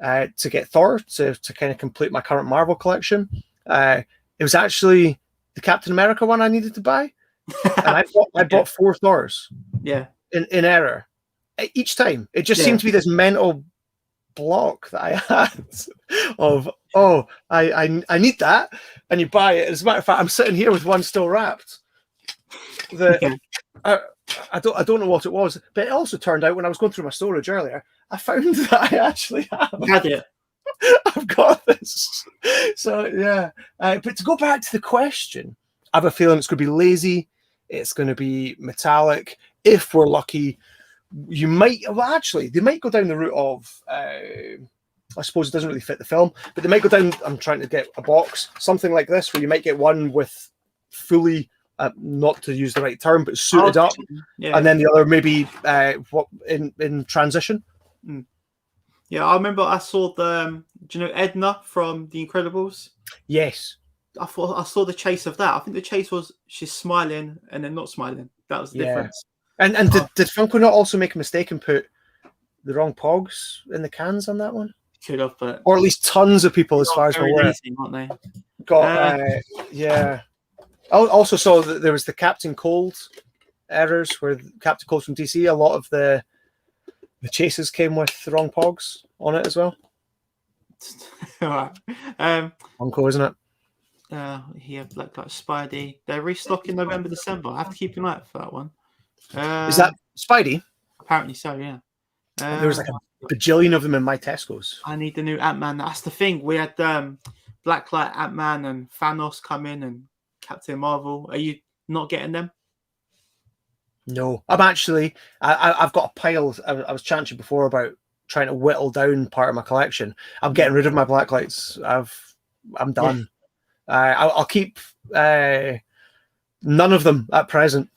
to get Thor to kind of complete my current Marvel collection, it was actually the Captain America one I needed to buy, and I bought 4 Thors. Yeah, in error each time. It just seemed to be this mental block that I had of I need that, and you buy it. As a matter of fact, I'm sitting here with one still wrapped. I don't know what it was, but it also turned out when I was going through my storage earlier, I found that I actually had it. I've got this. So yeah, but to go back to the question, I have a feeling it's going to be lazy. It's going to be metallic. If we're lucky, they might go down the route of, I suppose it doesn't really fit the film, but they might go down, I'm trying to get a box, something like this, where you might get one with fully, not to use the right term, but suited up, and then the other maybe in transition. Mm. Yeah, I remember I saw do you know Edna from The Incredibles? Yes. I saw the chase of that. I think the chase was she's smiling and then not smiling. That was the difference. And did Funko not also make a mistake and put the wrong pogs in the cans on that one? Could have, but or at least tons of people, as far as I'm aware, aren't they? Got yeah. I also saw that there was the Captain Cold errors, where Captain Cold from DC, a lot of the chases came with the wrong pogs on it as well. All right. Funko, isn't it? Here, like Spidey. They're restocking November, December. I have to keep an eye out for that one. Is that Spidey? Apparently so, yeah. There was like a bajillion of them in my Tesco's. I need the new Ant-Man. That's the thing. We had Blacklight, Ant-Man, and Thanos come in, and Captain Marvel. Are you not getting them? No, I'm actually. I've got a pile. I was chatting to you before about trying to whittle down part of my collection. I'm getting rid of my Blacklights. I'm done. I'll keep none of them at present.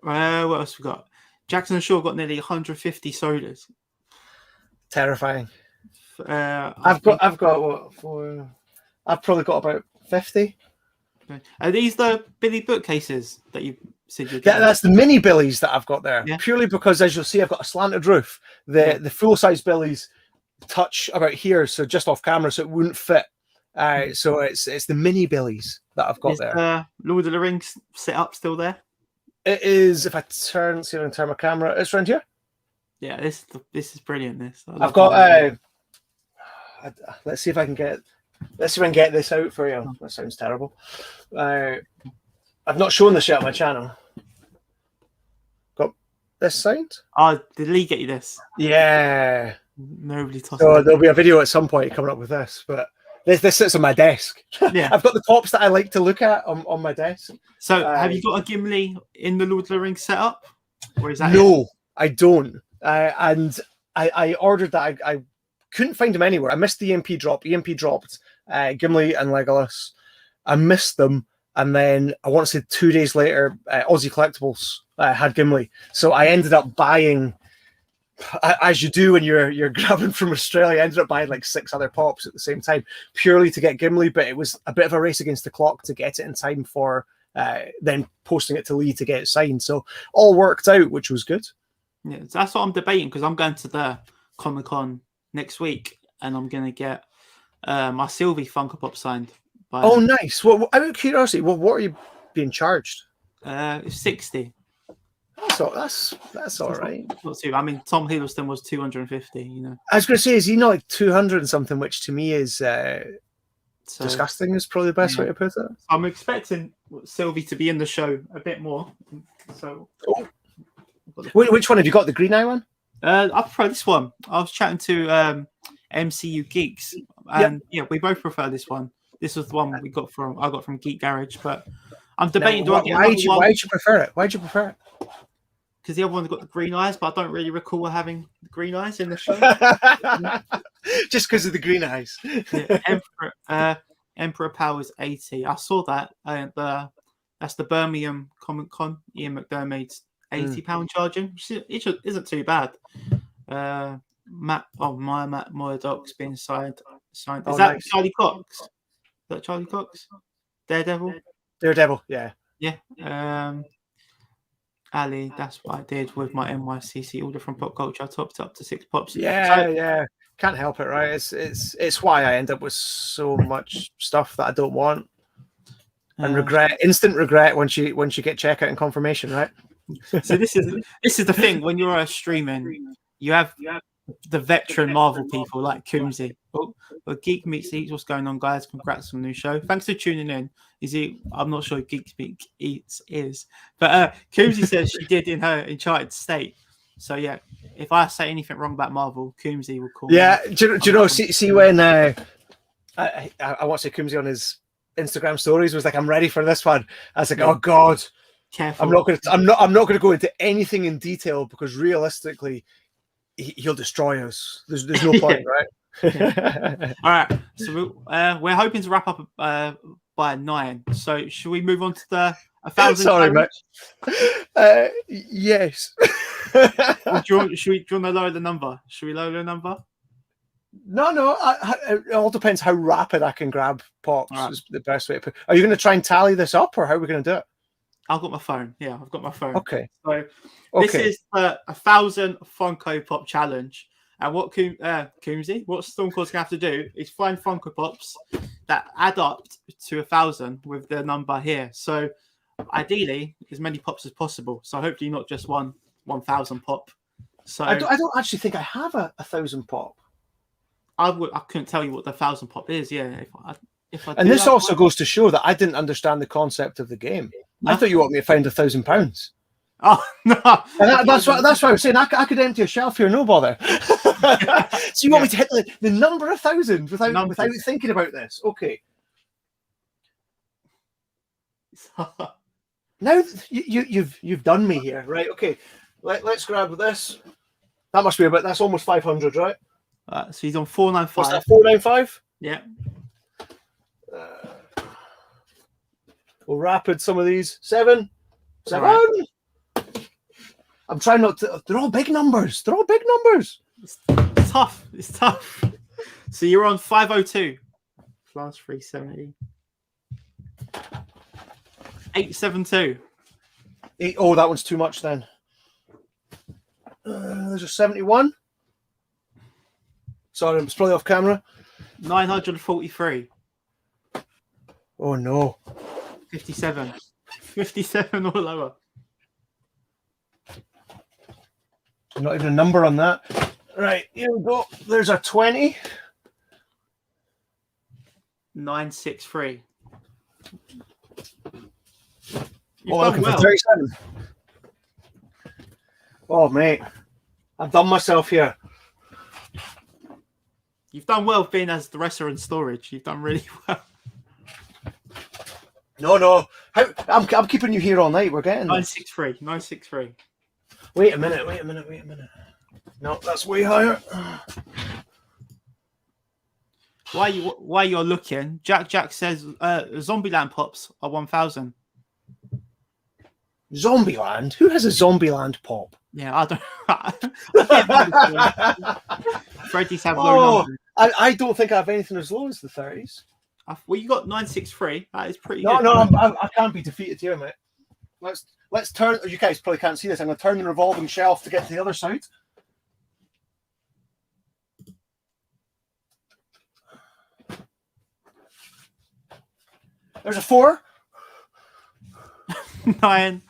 What else we got? Jackson Shaw got nearly 150 sodas. Terrifying. I've probably got about 50. Are these the Billy bookcases that you said you're getting? Yeah, that's the mini Billies that I've got there. Yeah. Purely because, as you'll see, I've got a slanted roof. The full size Billies touch about here, so just off camera, so it wouldn't fit. So it's the mini Billies that I've got there. Lord of the Rings set up still there? It is. If I see if I can turn my camera, it's around here. Yeah, this is brilliant. I've got. Let's see if I can get. Let's see if I can get this out for you. That sounds terrible. I've not shown this yet on my channel. Got this sound? Oh, did Lee get you this? Yeah. Nobody tossed So there'll be a video at some point coming up with this, but This sits on my desk. Yeah. I've got the Pops that I like to look at on my desk. So, have you got a Gimli in the Lord of the Rings setup? Or is that No, I don't. And I ordered that. I couldn't find them anywhere. I missed the EMP drop. EMP dropped Gimli and Legolas. I missed them. And then I want to say 2 days later, Aussie Collectables had Gimli. So I ended up buying, as you do when you're grabbing from Australia, I ended up buying like 6 other Pops at the same time, purely to get Gimli. But it was a bit of a race against the clock to get it in time for then posting it to Lee to get it signed. So all worked out, which was good. Yeah, that's what I'm debating, because I'm going to the Comic-Con next week and I'm going to get my Sylvie Funko Pop signed. Oh, nice. Well, out of curiosity, what are you being charged? It's 60. That's all right. Not too. I mean, Tom Hiddleston was 250. You know. I was going to say, is he not like 200 and something? Which to me is disgusting. Is probably the best way to put it. I'm expecting Sylvie to be in the show a bit more. So, which one have you got? The Green Eye one? I prefer this one. I was chatting to MCU Geeks, and we both prefer this one. This was the one I got from Geek Garage, but I'm debating. Why did you prefer it? Why'd you prefer it? Because the other one's got the green eyes, but I don't really recall having the green eyes in the show. Just because of the green eyes. Emperor Powers 80. I saw that. That's the Birmingham Comic Con. Ian McDermott's £80 charging, which isn't too bad. Matt Murdock's being signed. Is that nice. Charlie Cox? Is that Charlie Cox? Daredevil, yeah. Yeah. Ali, that's what I did with my NYCC order from Pop Culture. I topped up to 6 Pops. Yeah. Can't help it, right? It's why I end up with so much stuff that I don't want. And instant regret once you get checkout and confirmation, right? So this is the thing. When you're streaming, you have the veteran Marvel people like Coombsy. But Geek Meets Eats, what's going on, guys? Congrats on the new show. Thanks for tuning in. I'm not sure Geek Speak Eats is, but Coombsy says she did in her Uncharted state. So yeah, if I say anything wrong about Marvel, Coombsy will call. Yeah, me. Do you know? See when I watched Coombsy on his Instagram stories was like, I'm ready for this one. I was like, oh God, careful. I'm not gonna go into anything in detail because realistically, he'll destroy us. There's no point, right? All right, so we're hoping to wrap up by 9. So should we move on to the 1,000? Sorry, mate. Yes. Do you want to lower the number? Should we lower the number? No. It all depends how rapid I can grab Pops. Right. Is the best way to put. Are you going to try and tally this up, or how are we going to do it? I've got my phone. Yeah, I've got my phone. Okay. So this is the 1,000 Funko Pop challenge. And what Coombsy, what Stormcore's going to have to do is find Funko Pops that add up to 1,000 with the number here. So ideally, as many Pops as possible. So hopefully not just 1,000 Pop. So I don't actually think I have a 1,000 Pop. I couldn't tell you what the 1,000 Pop is. Yeah, if I. And this also goes to show that I didn't understand the concept of the game. No? I thought you wanted me to find £1,000. Oh no! And that's what I was saying. I could empty a shelf here, no bother. So you want me to hit the number 1,000 without thinking about this? Okay. Now you've done me here, right? Okay. Let's grab this. That must be that's almost 500, right? So he's on 495. What's that? 495? Yeah. We'll rapid some of these. 7. Right. I'm trying not to. They're all big numbers. It's tough. So you're on 502 plus 370. 872. Oh, that one's too much then. There's a 71. Sorry, I'm probably off camera. 943. Oh no. 57. 57 or lower. Not even a number on that. Right, here we go. There's a 20. 963. Looking for 37. Oh, mate. I've done myself here. You've done well being as the wrestler in storage. You've done really well. No. I'm keeping you here all night. We're getting 963. 963. Wait a minute. No, that's way higher. While you're looking, Jack says Zombieland Pops are 1,000. Zombieland? Who has a Zombieland pop? Yeah, I don't. Freddy's have low numbers. I don't think I have anything as low as the 30s. Well, you got 963. That is pretty good. No, I can't be defeated here, mate. Let's turn. You guys probably can't see this. I'm going to turn the revolving shelf to get to the other side. There's a 4. 9.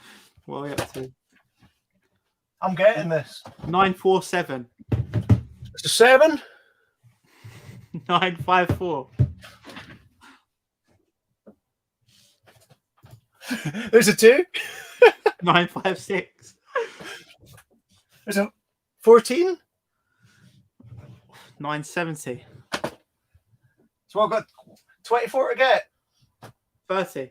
What are we up to? I'm getting this. 947. It's a 7. 954. There's a 2. 956. There's a 14. 970. So I've got 24 to get. 30.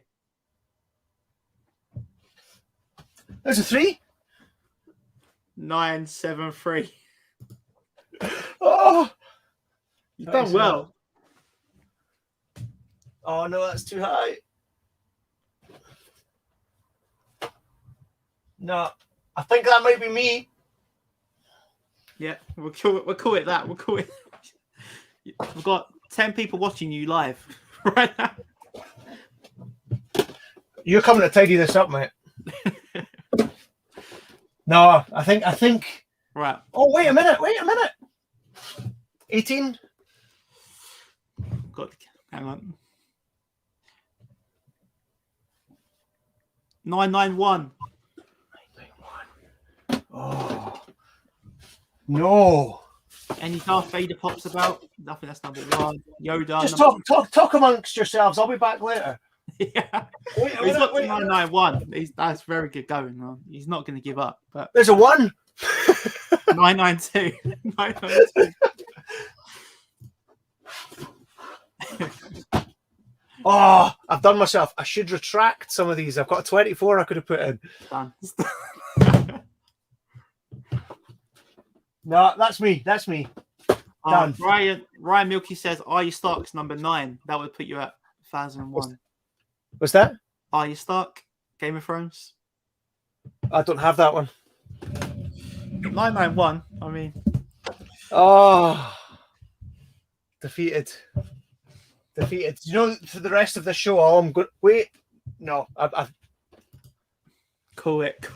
There's a 3. 973. Oh, you've done well. Oh no, that's too high. No, I think that might be me. Yeah, we'll call it that. We'll call it. We've got 10 people watching you live right now. You're coming to tidy this up, mate. No, I think. Right. Oh, wait a minute. 18. God, hang on. 991. 991. Oh. No. Any Darth Vader pops about? Nothing. That's number 1. Yoda. Just talk amongst yourselves. I'll be back later. Yeah. He's got 991. That's very good going, man. He's not going to give up. But there's a 1. 992. 992. Oh, I've done myself. I should retract some of these. I've got a 24 I could have put in. Done. No, that's me. Done. Ryan Milky says, Arya Stark's number 9. That would put you at 1001. What's that? Arya Stark, Game of Thrones. I don't have that one. 991. I mean. Oh. Defeated. You know, for the rest of the show, all I'm good. Wait. No. Cool it.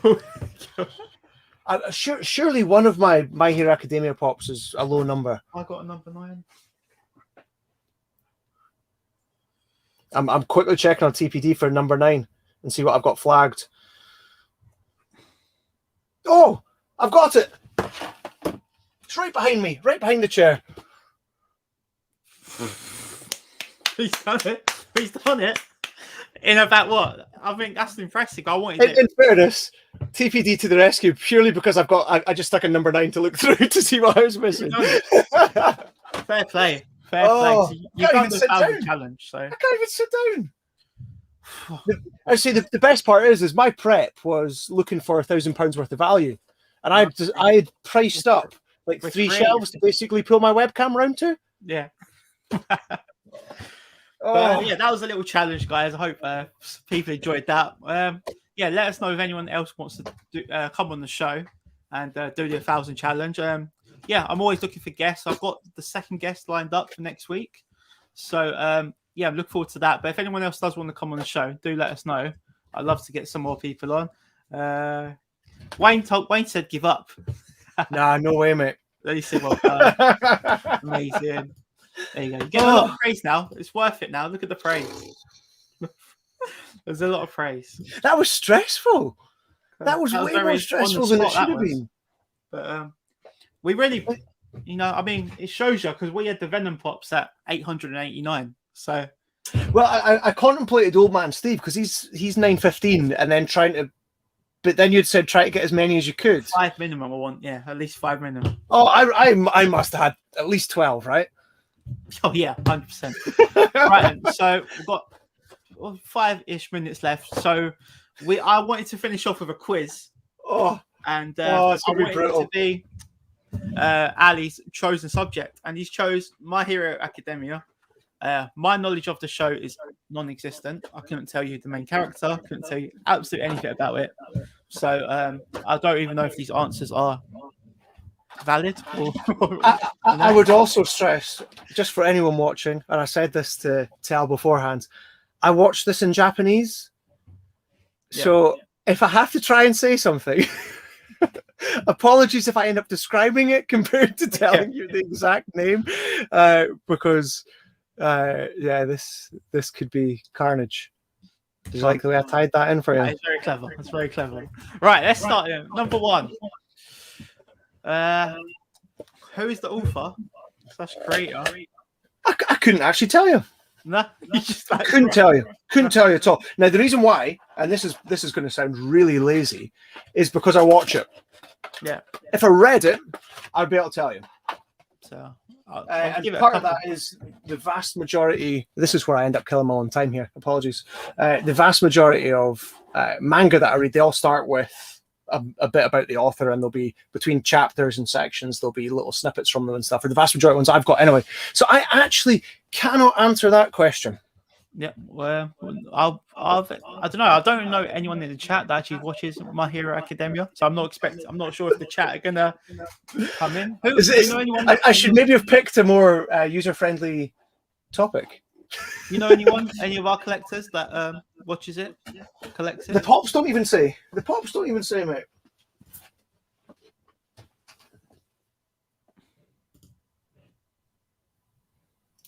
Surely one of my Hero Academia pops is a low number. I got a number 9. I'm quickly checking on TPD for number 9 and see what I've got flagged. Oh, I've got it. It's right behind me, right behind the chair. He's done it. In about what? I think that's impressive. I wanted it. In fairness, TPD to the rescue, purely because I just stuck a number 9 to look through to see what I was missing. Fair play. Fair play. So you've done the 1,000 challenge. So I can't even sit down. I see the best part is my prep was looking for £1,000 worth of value, and I had priced up like 3 shelves to basically pull my webcam around to. Yeah. But, yeah, that was a little challenge, guys. I hope people enjoyed that. Yeah, let us know if anyone else wants to come on the show and do the 1,000 challenge. Yeah, I'm always looking for guests. I've got the second guest lined up for next week. So, yeah, I'm looking forward to that. But if anyone else does want to come on the show, do let us know. I'd love to get some more people on. Wayne said give up. Nah, no way, mate. He said, well, amazing. There you go. You get a lot of praise now. It's worth it now. Look at the praise. There's a lot of praise. That was stressful. That was way more stressful than it should have been. But we really, I mean, it shows you because we had the Venom Pops at 889. So, well, I contemplated Old Man Steve because he's 915 and then but then you'd said try to get as many as you could. 5 minimum, I want. Yeah, at least 5 minimum. Oh, I must have had at least 12, right? Oh yeah, 100%. Right, then, so we've got 5-ish minutes left. So I wanted to finish off with a quiz. And I wanted it to be Ali's chosen subject, and he's chose My Hero Academia. My knowledge of the show is non-existent. I couldn't tell you the main character. I couldn't tell you absolutely anything about it. So I don't even know if these answers are valid. I would also stress, just for anyone watching, and I said this to Tel beforehand, I watched this in Japanese. So if I have to try and say something, apologies if I end up describing it compared to telling you the exact name, because this could be Carnage. Do you like the way I tied that in for you? It's very clever. It's very clever. Right, let's start. Number 1. Who is the author / creator? I couldn't actually tell you. No, I couldn't tell you. Couldn't tell you at all. Now the reason why, and this is going to sound really lazy, is because I watch it. Yeah. If I read it, I'd be able to tell you. So, and part of that is the vast majority. This is where I end up killing my own time here. Apologies. The vast majority of manga that I read, they all start with a bit about the author, and there'll be between chapters and sections, there'll be little snippets from them and stuff. For the vast majority of ones I've got anyway. So I actually cannot answer that question. Yeah, well, I don't know. I don't know anyone in the chat that actually watches My Hero Academia, so I'm not sure if the chat are gonna come in. Do you know anyone? I should maybe have picked a more user-friendly topic. You know anyone? Any of our collectors that watches it, collects it? The Pops don't even say. The Pops don't even say, mate.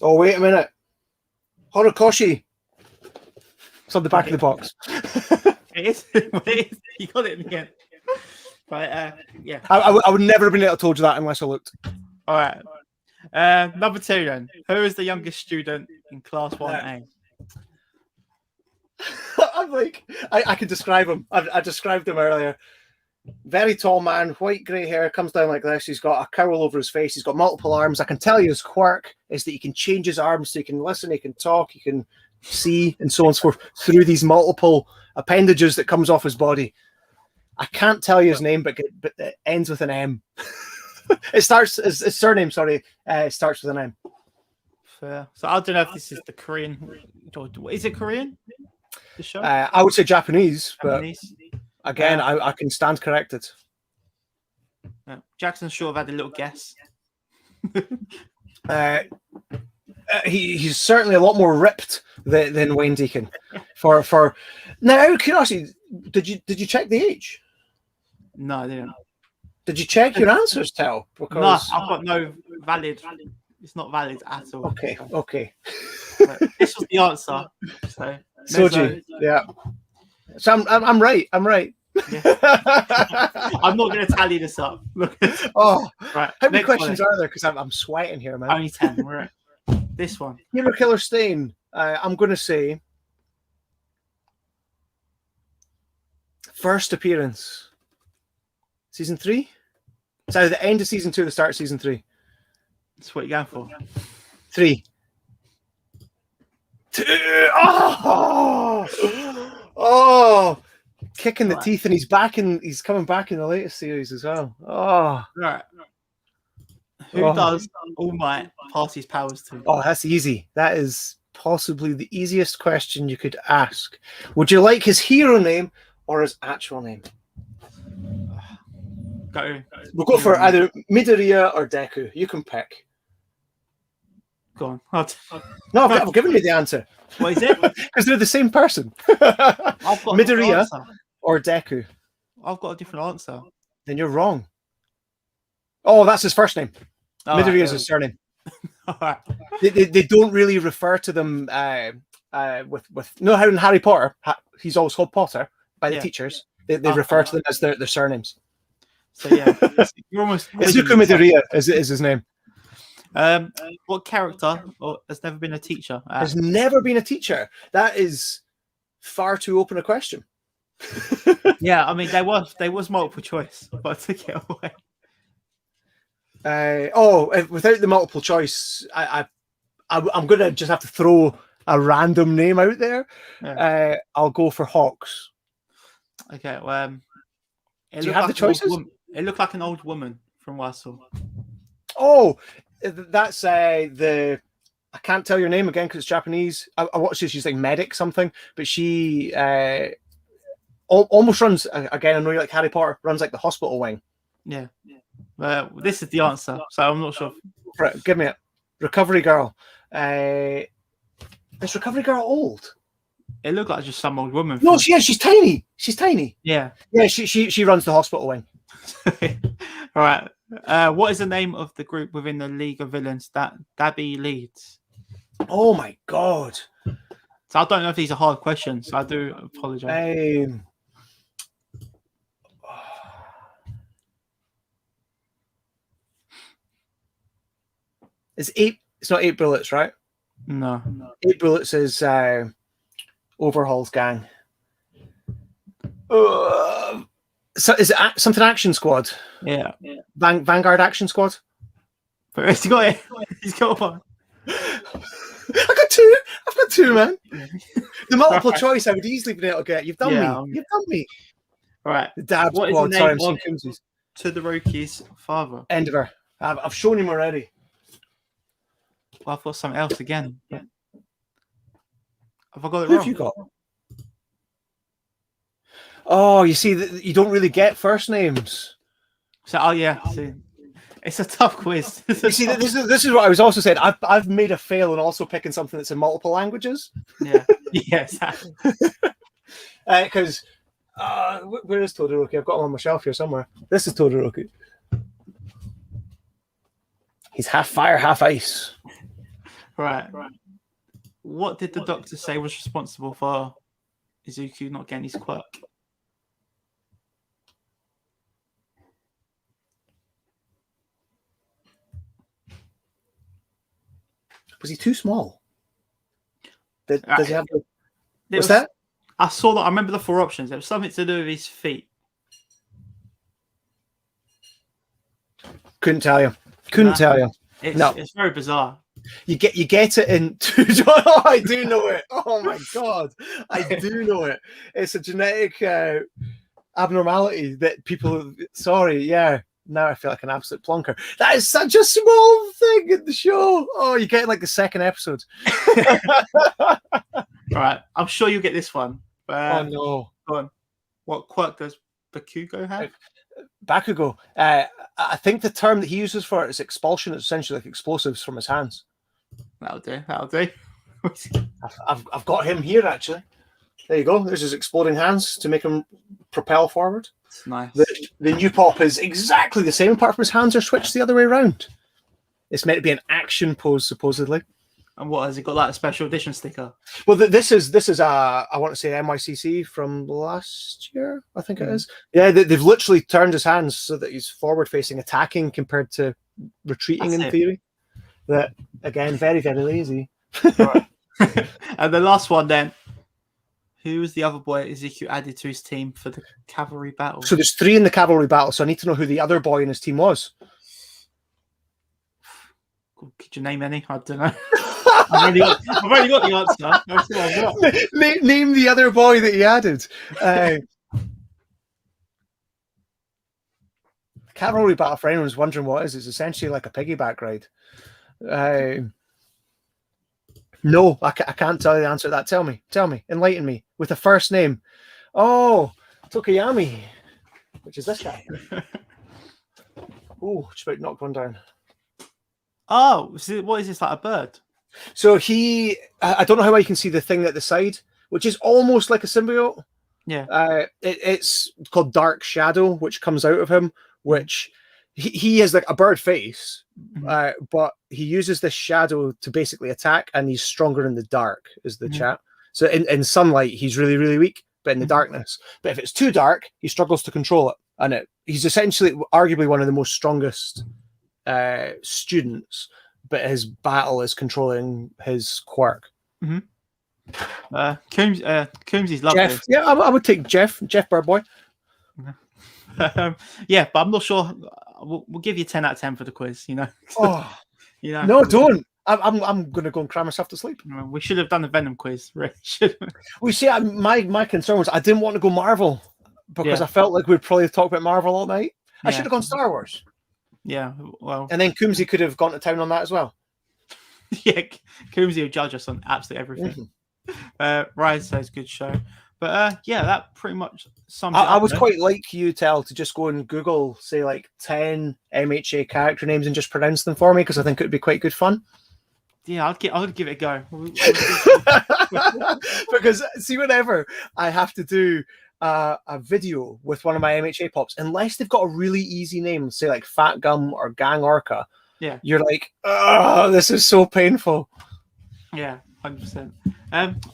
Oh, wait a minute. Horikoshi. It's on the back of the box. It is. It is. You got it again. Right. Yeah. I would never have been able to told you that unless I looked. All right. Number 2 then. Who is the youngest student in Class 1A? I'm like, I can describe him. I described him earlier. Very tall man, white grey hair, comes down like this. He's got a cowl over his face. He's got multiple arms. I can tell you his quirk is that he can change his arms so he can listen, he can talk, he can see, and so on and so forth through these multiple appendages that comes off his body. I can't tell you his name, but it ends with an M. It starts, his surname, sorry, it starts with an M. Fair. So I don't know if this is the Korean. Is it Korean? The show? I would say Japanese, Japanese. But again, I can stand corrected. Jackson's sure have had a little guess. He's certainly a lot more ripped than Wayne Deacon. For now, out of curiosity, did you check the age? No, I didn't. Did you check your answers, Tel? Because no, I've got no valid. It's not valid at all. Okay. This was the answer. So Soji, yeah. So I'm right. Yeah. I'm not going to tally this up. Oh, right. How many questions are there? Because I'm sweating here, man. Only 10. We're at this one. Hero Killer Stain. I'm going to say first appearance, season 3. It's either the end of season 2 or the start of season 3. That's what you're going for. 3. 2. Oh, kicking the teeth, and he's coming back in the latest series as well. Oh, right. Who does All Might pass his powers to? Oh, that's easy. That is possibly the easiest question you could ask. Would you like his hero name or his actual name? We'll go for either Midoriya or Deku. You can pick. Go on. No, I've given you the answer. What is it? Because they're the same person. I've got Midoriya or Deku. I've got a different answer. Then you're wrong. Oh, that's his first name. Midoriya is his surname. Right. They don't really refer to them with no, how in Harry Potter he's always called Potter by the teachers. They refer to them as their surnames. So yeah, you're almost. Izuku Midoriya is his name. What character has never been a teacher? Has never been a teacher. That is far too open a question. Yeah, I mean there was multiple choice, but I took it away. Without the multiple choice, I'm going to just have to throw a random name out there. Yeah. I'll go for Hawks. Okay. Well, do you have the choices? It looked like an old woman from what I saw. Oh, that's the. I can't tell your name again because it's Japanese. I watched this. She's like medic something, but she almost runs. Again, I know you like Harry Potter. Runs like the hospital wing. Yeah. This is the answer, so I'm not sure. Right, give me it. Recovery Girl. Is Recovery Girl old? It looked like just some old woman. No, she is. She's tiny. She's tiny. Yeah. Yeah, she runs the hospital wing. All right. What is the name of the group within the League of Villains that Dabby leads? Oh my god. So I don't know if these are hard questions. So I do apologize. It's not 8 Bullets, right? No. 8 Bullets is Overhaul's gang. So is it something Action Squad? Yeah. Vanguard Action Squad? He's got it. He's got one. I've got two, man. The multiple choice I would easily be able to get. You've done me. You've done me. All right. The Dab what Squad. Is the name of Todoroki's father? Endeavor. I've shown him already. Well, I've got something else again. Have I got it Who wrong? have you got? Oh, you see, you don't really get first names. So, see. It's a tough quiz. You see, this is what I was also saying. I've made a fail in also picking something that's in multiple languages. Yeah. Exactly. Because where is Todoroki? I've got him on my shelf here somewhere. This is Todoroki. He's half fire, half ice. Right. What did the doctor say was responsible for Izuku not getting his quirk? Was he too small? Does he have the... What's that? I saw that. I remember the 4 options. It was something to do with his feet. Couldn't tell you. Tell you. It's very bizarre. You get it in two. Oh, I do know it. Oh my god, I do know it. It's a genetic abnormality that people. Sorry, yeah. Now I feel like an absolute plonker. That is such a small thing in the show. Oh, you get like the second episode. All right, I'm sure you'll get this one. Oh no! Go on. What quirk does Bakugou have? Bakugou. I think the term that he uses for it is expulsion. It's essentially like explosives from his hands. That'll do. I've got him here actually. There you go. There's his exploding hands to make him propel forward. It's nice. The new pop is exactly the same, apart from his hands are switched the other way around. It's meant to be an action pose, supposedly. And what has he got? Like a special edition sticker? Well, this is I want to say NYCC from last year. I think it is. Yeah, they've literally turned his hands so that he's forward facing, attacking compared to retreating. That's in theory. That again, very very lazy. Right. And the last one then. Who was the other boy Izuku added to his team for the cavalry battle? So there's 3 in the cavalry battle, so I need to know who the other boy in his team was. Could you name any? I don't know. I've already got the answer. That's what I've got. Name the other boy that he added. Cavalry battle, for anyone who's wondering what it is, it's essentially like a piggyback ride. No, I can't tell you the answer to that. Tell me, enlighten me with a first name. Oh, Tokuyami, which is this guy. Oh, just about knocked one down. Oh, what is this, like a bird? So I don't know how well you can see the thing at the side, which is almost like a symbiote. Yeah. It's called Dark Shadow, which comes out of him, which he has like a bird face, but he uses this shadow to basically attack, and he's stronger in the dark, is the chat. So in sunlight, he's really, really weak, but in the darkness. But if it's too dark, he struggles to control it. And he's essentially arguably one of the most strongest students, but his battle is controlling his quirk. Coombs is lovely. Jeff. Yeah, I would take Jeff Birdboy. Yeah, but I'm not sure. We'll give you 10 out of 10 for the quiz, you know. Oh, you know. No, don't. I'm going to go and cry myself to sleep. We should have done the Venom quiz. Really should. We see. My concern was I didn't want to go Marvel because I felt like we'd probably talk about Marvel all night. I should have gone Star Wars. Yeah, well, and then Coombsy could have gone to town on that as well. Yeah, Coombsy will judge us on absolutely everything. Rise says good show, but yeah, that pretty much sums it up. I was quite like you, Tel, to just go and Google, say, like 10 MHA character names and just pronounce them for me, because I think it would be quite good fun. Yeah, I'd give it a go. Because see, whenever I have to do a video with one of my MHA pops, unless they've got a really easy name, say like Fat Gum or Gang Orca, you're like, oh, this is so painful. Yeah, 100%.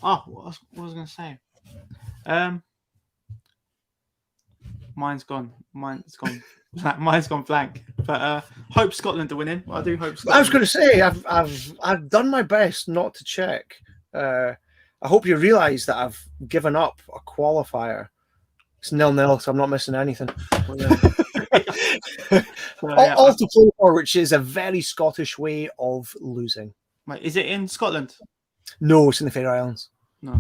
What was I going to say? Mine's gone. Mine's gone blank. But hope Scotland are winning. I do hope Scotland. I was going to say I've done my best not to check. I hope you realise that I've given up a qualifier. It's 0-0, so I'm not missing anything. All to play for, which is a very Scottish way of losing. Wait, is it in Scotland? No, it's in the Faroe Islands. No.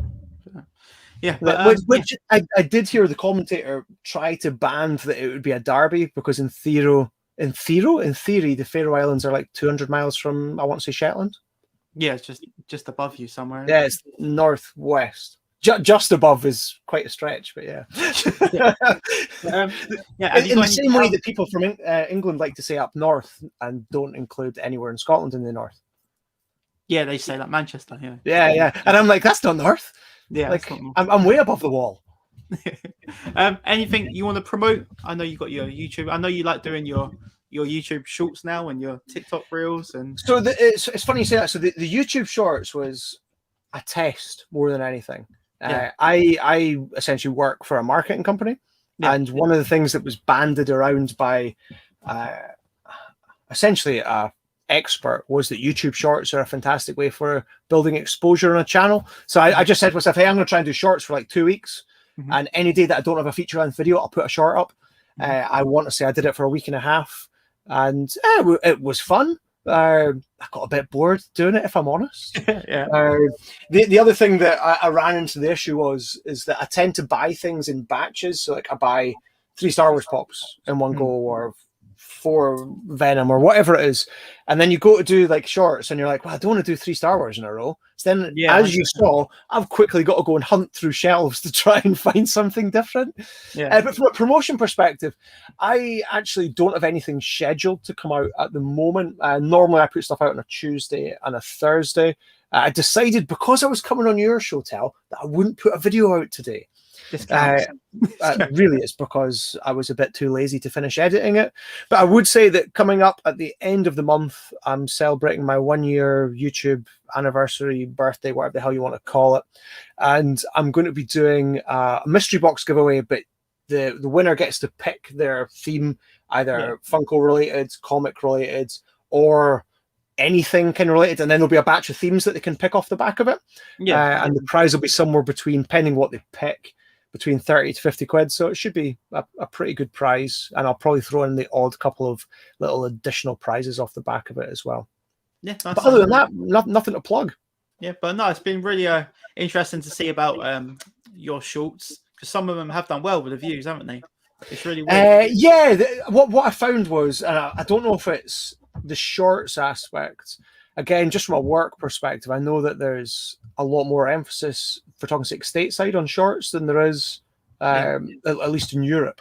Yeah, but, which I did hear the commentator try to ban that it would be a derby, because in theory, the Faroe Islands are like 200 miles from, I want to say, Shetland. Yeah, it's just above you somewhere. Yeah, it's northwest. Just above is quite a stretch, but yeah. In the same way that people from England like to say up north and don't include anywhere in Scotland in the north. Yeah, they say like Manchester. Yeah, and I'm like, that's not north. Yeah, like I'm way above the wall. Anything you want to promote? I know you got your YouTube. I know you like doing your YouTube shorts now and your TikTok reels. And so it's funny you say that. So the YouTube shorts was a test more than anything. I essentially work for a marketing company, and one of the things that was banded around by essentially a expert was that YouTube shorts are a fantastic way for building exposure on a channel. So I just said to myself, hey, I'm going to try and do shorts for like 2 weeks, and any day that I don't have a feature length video, I'll put a short up. I want to say I did it for a week and a half, and it was fun. I got a bit bored doing it, if I'm honest. The other thing that I ran into the issue is that I tend to buy things in batches. So like I buy 3 Star Wars pops in one go, or 4 Venom, or whatever it is, and then you go to do like shorts and you're like, well, I don't want to do 3 Star Wars in a row. So then, as you saw, I've quickly got to go and hunt through shelves to try and find something different. But from a promotion perspective, I actually don't have anything scheduled to come out at the moment. Normally I put stuff out on a Tuesday and a Thursday. I decided, because I was coming on your show, Tel, that I wouldn't put a video out today. Really, it's because I was a bit too lazy to finish editing it. But I would say that coming up at the end of the month, I'm celebrating my 1-year YouTube anniversary, birthday, whatever the hell you want to call it. And I'm going to be doing a mystery box giveaway, but the winner gets to pick their theme, either Funko related, comic related, or anything kind of related, and then there'll be a batch of themes that they can pick off the back of it. And the prize will be somewhere between, depending what they pick, between 30 to 50 quid. So it should be a pretty good prize, and I'll probably throw in the odd couple of little additional prizes off the back of it as well. But other than that, nothing to plug. But no, it's been really interesting to see about your shorts, because some of them have done well with the views, haven't they? It's really weird. What I found was, and I don't know if it's the shorts aspect, again, just from a work perspective, I know that there's a lot more emphasis, for talking like stateside, on shorts than there is at least in Europe.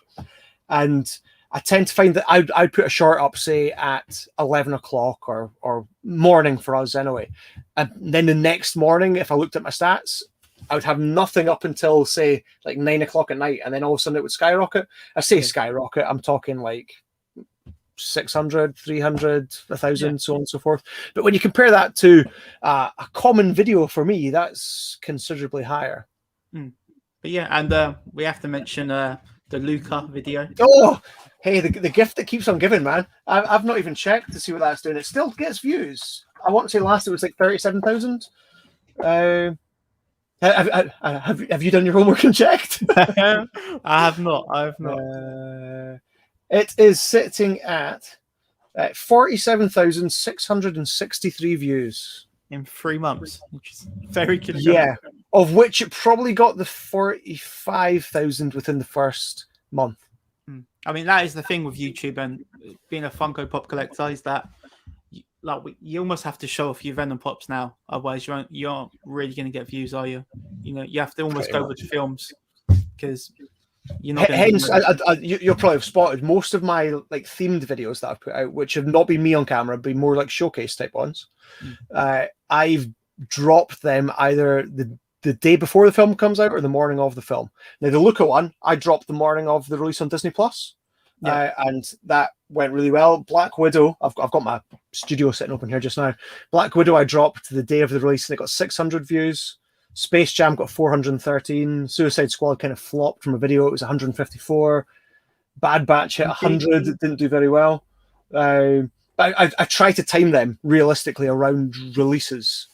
And I tend to find that I'd put a short up, say, at 11 o'clock or morning for us anyway. And then the next morning, if I looked at my stats, I would have nothing up until, say, like 9 o'clock at night. And then all of a sudden it would skyrocket. I say skyrocket, I'm talking like 600, 300, 1,000, so on and so forth. But when you compare that to a common video for me, that's considerably higher. But yeah, and we have to mention the Luca video. Oh, hey, the gift that keeps on giving, man. I've not even checked to see what that's doing. It still gets views. I want to say last it was like 37,000. Have you done your homework and checked? I have not. It is sitting at 47,663 views. In 3 months, which is very good. Yeah, of which it probably got the 45,000 within the first month. I mean, that is the thing with YouTube and being a Funko Pop collector is that you almost have to show off your Venom Pops now, otherwise you aren't really going to get views, are you? You know, you have to almost go with the films because you're not. Hence, you'll probably have spotted most of my like themed videos that I've put out, which have not been me on camera, been more like showcase type ones. I've dropped them either the day before the film comes out or the morning of the film. Now, the Luca one, I dropped the morning of the release on Disney Plus, and that went really well. Black Widow, I've got my studio sitting open here just now. Black Widow, I dropped the day of the release, and it got 600 views. Space Jam got 413. Suicide Squad kind of flopped from a video; it was 154. Bad Batch hit 100. It didn't do very well. But I try to time them realistically around releases.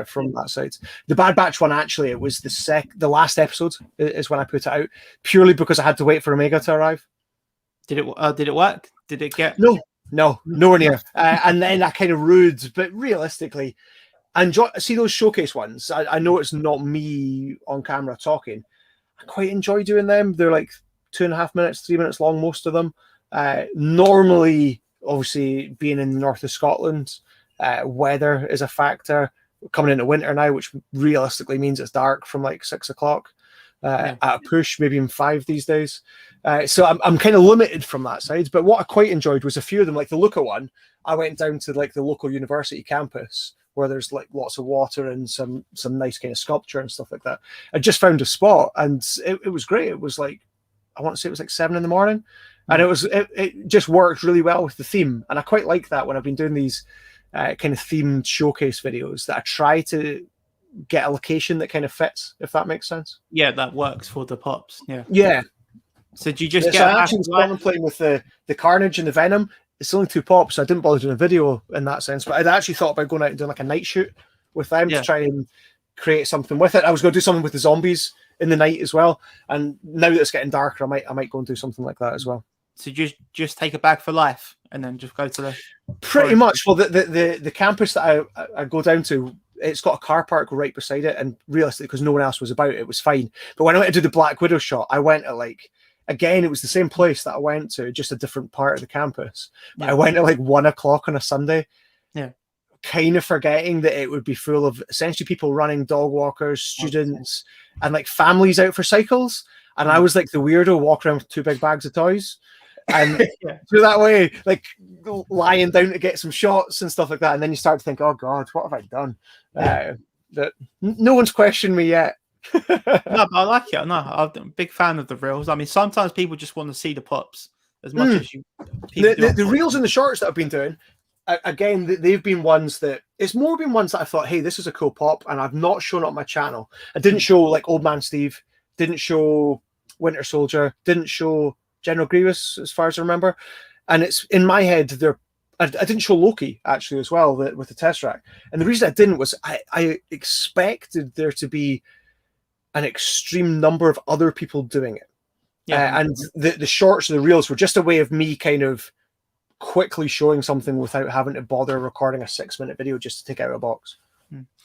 From that side, the Bad Batch one, actually, it was the last episode is when I put it out, purely because I had to wait for Omega to arrive. Did it work? Did it get nowhere near? And then I kind of rude, but realistically, see those showcase ones. I know it's not me on camera talking. I quite enjoy doing them. They're like 2.5 minutes, 3 minutes long, most of them. Normally, obviously, being in the north of Scotland, weather is a factor. We're coming into winter now, which realistically means it's dark from like 6 o'clock at a push, maybe even 5 these days. So I'm kind of limited from that side. But what I quite enjoyed was a few of them, like the Luca one. I went down to like the local university campus where there's like lots of water and some nice kind of sculpture and stuff like that. I just found a spot and it was great. It was like, I want to say it was like 7 a.m. and it just worked really well with the theme. And I quite like that when I've been doing these kind of themed showcase videos, that I try to get a location that kind of fits, if that makes sense. Yeah, that works for the Pops. Yeah. So do you just get? I actually was contemplating with the Carnage and the Venom. It's only 2 Pops, so I didn't bother doing a video in that sense. But I'd actually thought about going out and doing like a night shoot with them to try and create something with it. I was going to do something with the zombies in the night as well. And now that it's getting darker, I might go and do something like that as well. So just take a bag for life and then just go to the... Pretty much. Well, the campus that I go down to, it's got a car park right beside it, and realistically, because no one else was about, it was fine. But when I went to do the Black Widow shot, I went at like, again, it was the same place that I went to, just a different part of the campus. But I went at like 1 o'clock on a Sunday. Yeah. Kind of forgetting that it would be full of essentially people running, dog walkers, students, and like families out for cycles. And I was like the weirdo walking around with 2 big bags of toys. And through that way, like lying down to get some shots and stuff like that. And then you start to think, oh God, what have I done? That no one's questioned me yet. No, but I like it. No, I'm a big fan of the reels. I mean, sometimes people just want to see the Pops as much as you. The reels and the shorts that I've been doing, again, they've been ones that it's more been ones that I thought, hey, this is a cool Pop, and I've not shown up my channel. I didn't show like Old Man Steve, didn't show Winter Soldier, didn't show General Grievous, as far as I remember. And it's in my head, I didn't show Loki actually as well with the Tesseract. And the reason I didn't was I expected there to be an extreme number of other people doing it. And the shorts or the reels were just a way of me kind of quickly showing something without having to bother recording a 6-minute video just to take out a box.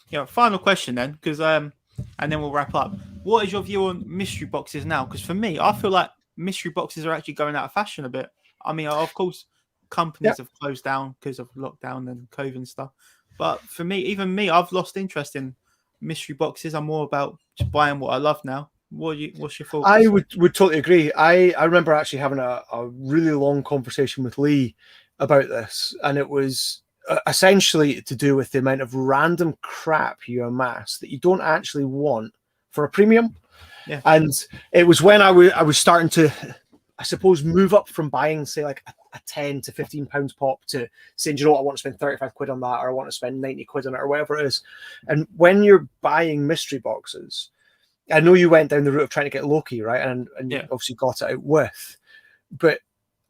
Yeah, final question then, because and then we'll wrap up. What is your view on mystery boxes now? Because for me, I feel like mystery boxes are actually going out of fashion a bit. I mean, of course, companies have closed down because of lockdown and COVID and stuff. But for me, even me, I've lost interest in mystery boxes. I'm more about just buying what I love now. What's your thoughts? I would totally agree. I remember actually having a really long conversation with Lee about this, and it was essentially to do with the amount of random crap you amass that you don't actually want for a premium. Yeah. And it was when I was starting to, I suppose, move up from buying, say, like a 10 to 15 pounds pop to saying, you know what, I want to spend 35 quid on that, or I want to spend 90 quid on it, or whatever it is. And when you're buying mystery boxes, I know you went down the route of trying to get Loki, right? And you obviously got it out with. But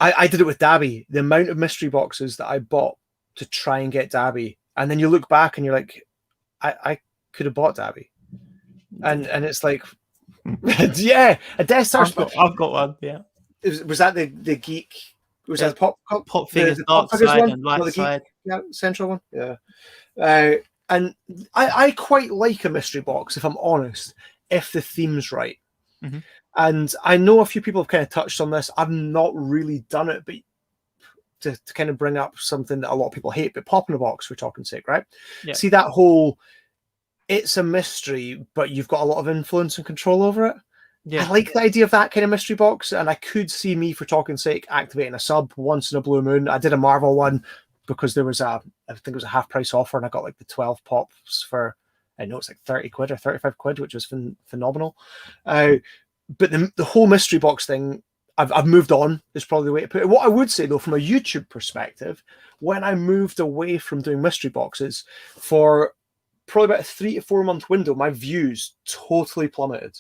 I did it with Dabby. The amount of mystery boxes that I bought to try and get Dabby. And then you look back and you're like, I could have bought Dabby. And it's like, yeah, a Death Star. I've got one. Yeah, was that the geek Was that pop figures, the dark figures side one? and light side? Yeah, central one. Yeah. And I quite like a mystery box, if I'm honest, if the theme's right. Mm-hmm. And I know a few people have kind of touched on this. I've not really done it, but to kind of bring up something that a lot of people hate, but pop in a box, for talking sake, right? Yeah. See that whole, it's a mystery, but you've got a lot of influence and control over it. Yeah. I like the idea of that kind of mystery box, and I could see me, for talking sake, activating a sub once in a blue moon. I did a Marvel one because there was I think it was a half price offer, and I got like the 12 pops for, I know it's like 30 quid or 35 quid, which was phenomenal. But the whole mystery box thing, I've moved on, is probably the way to put it. What I would say, though, from a YouTube perspective, when I moved away from doing mystery boxes, for probably about a 3 to 4 month window, my views totally plummeted.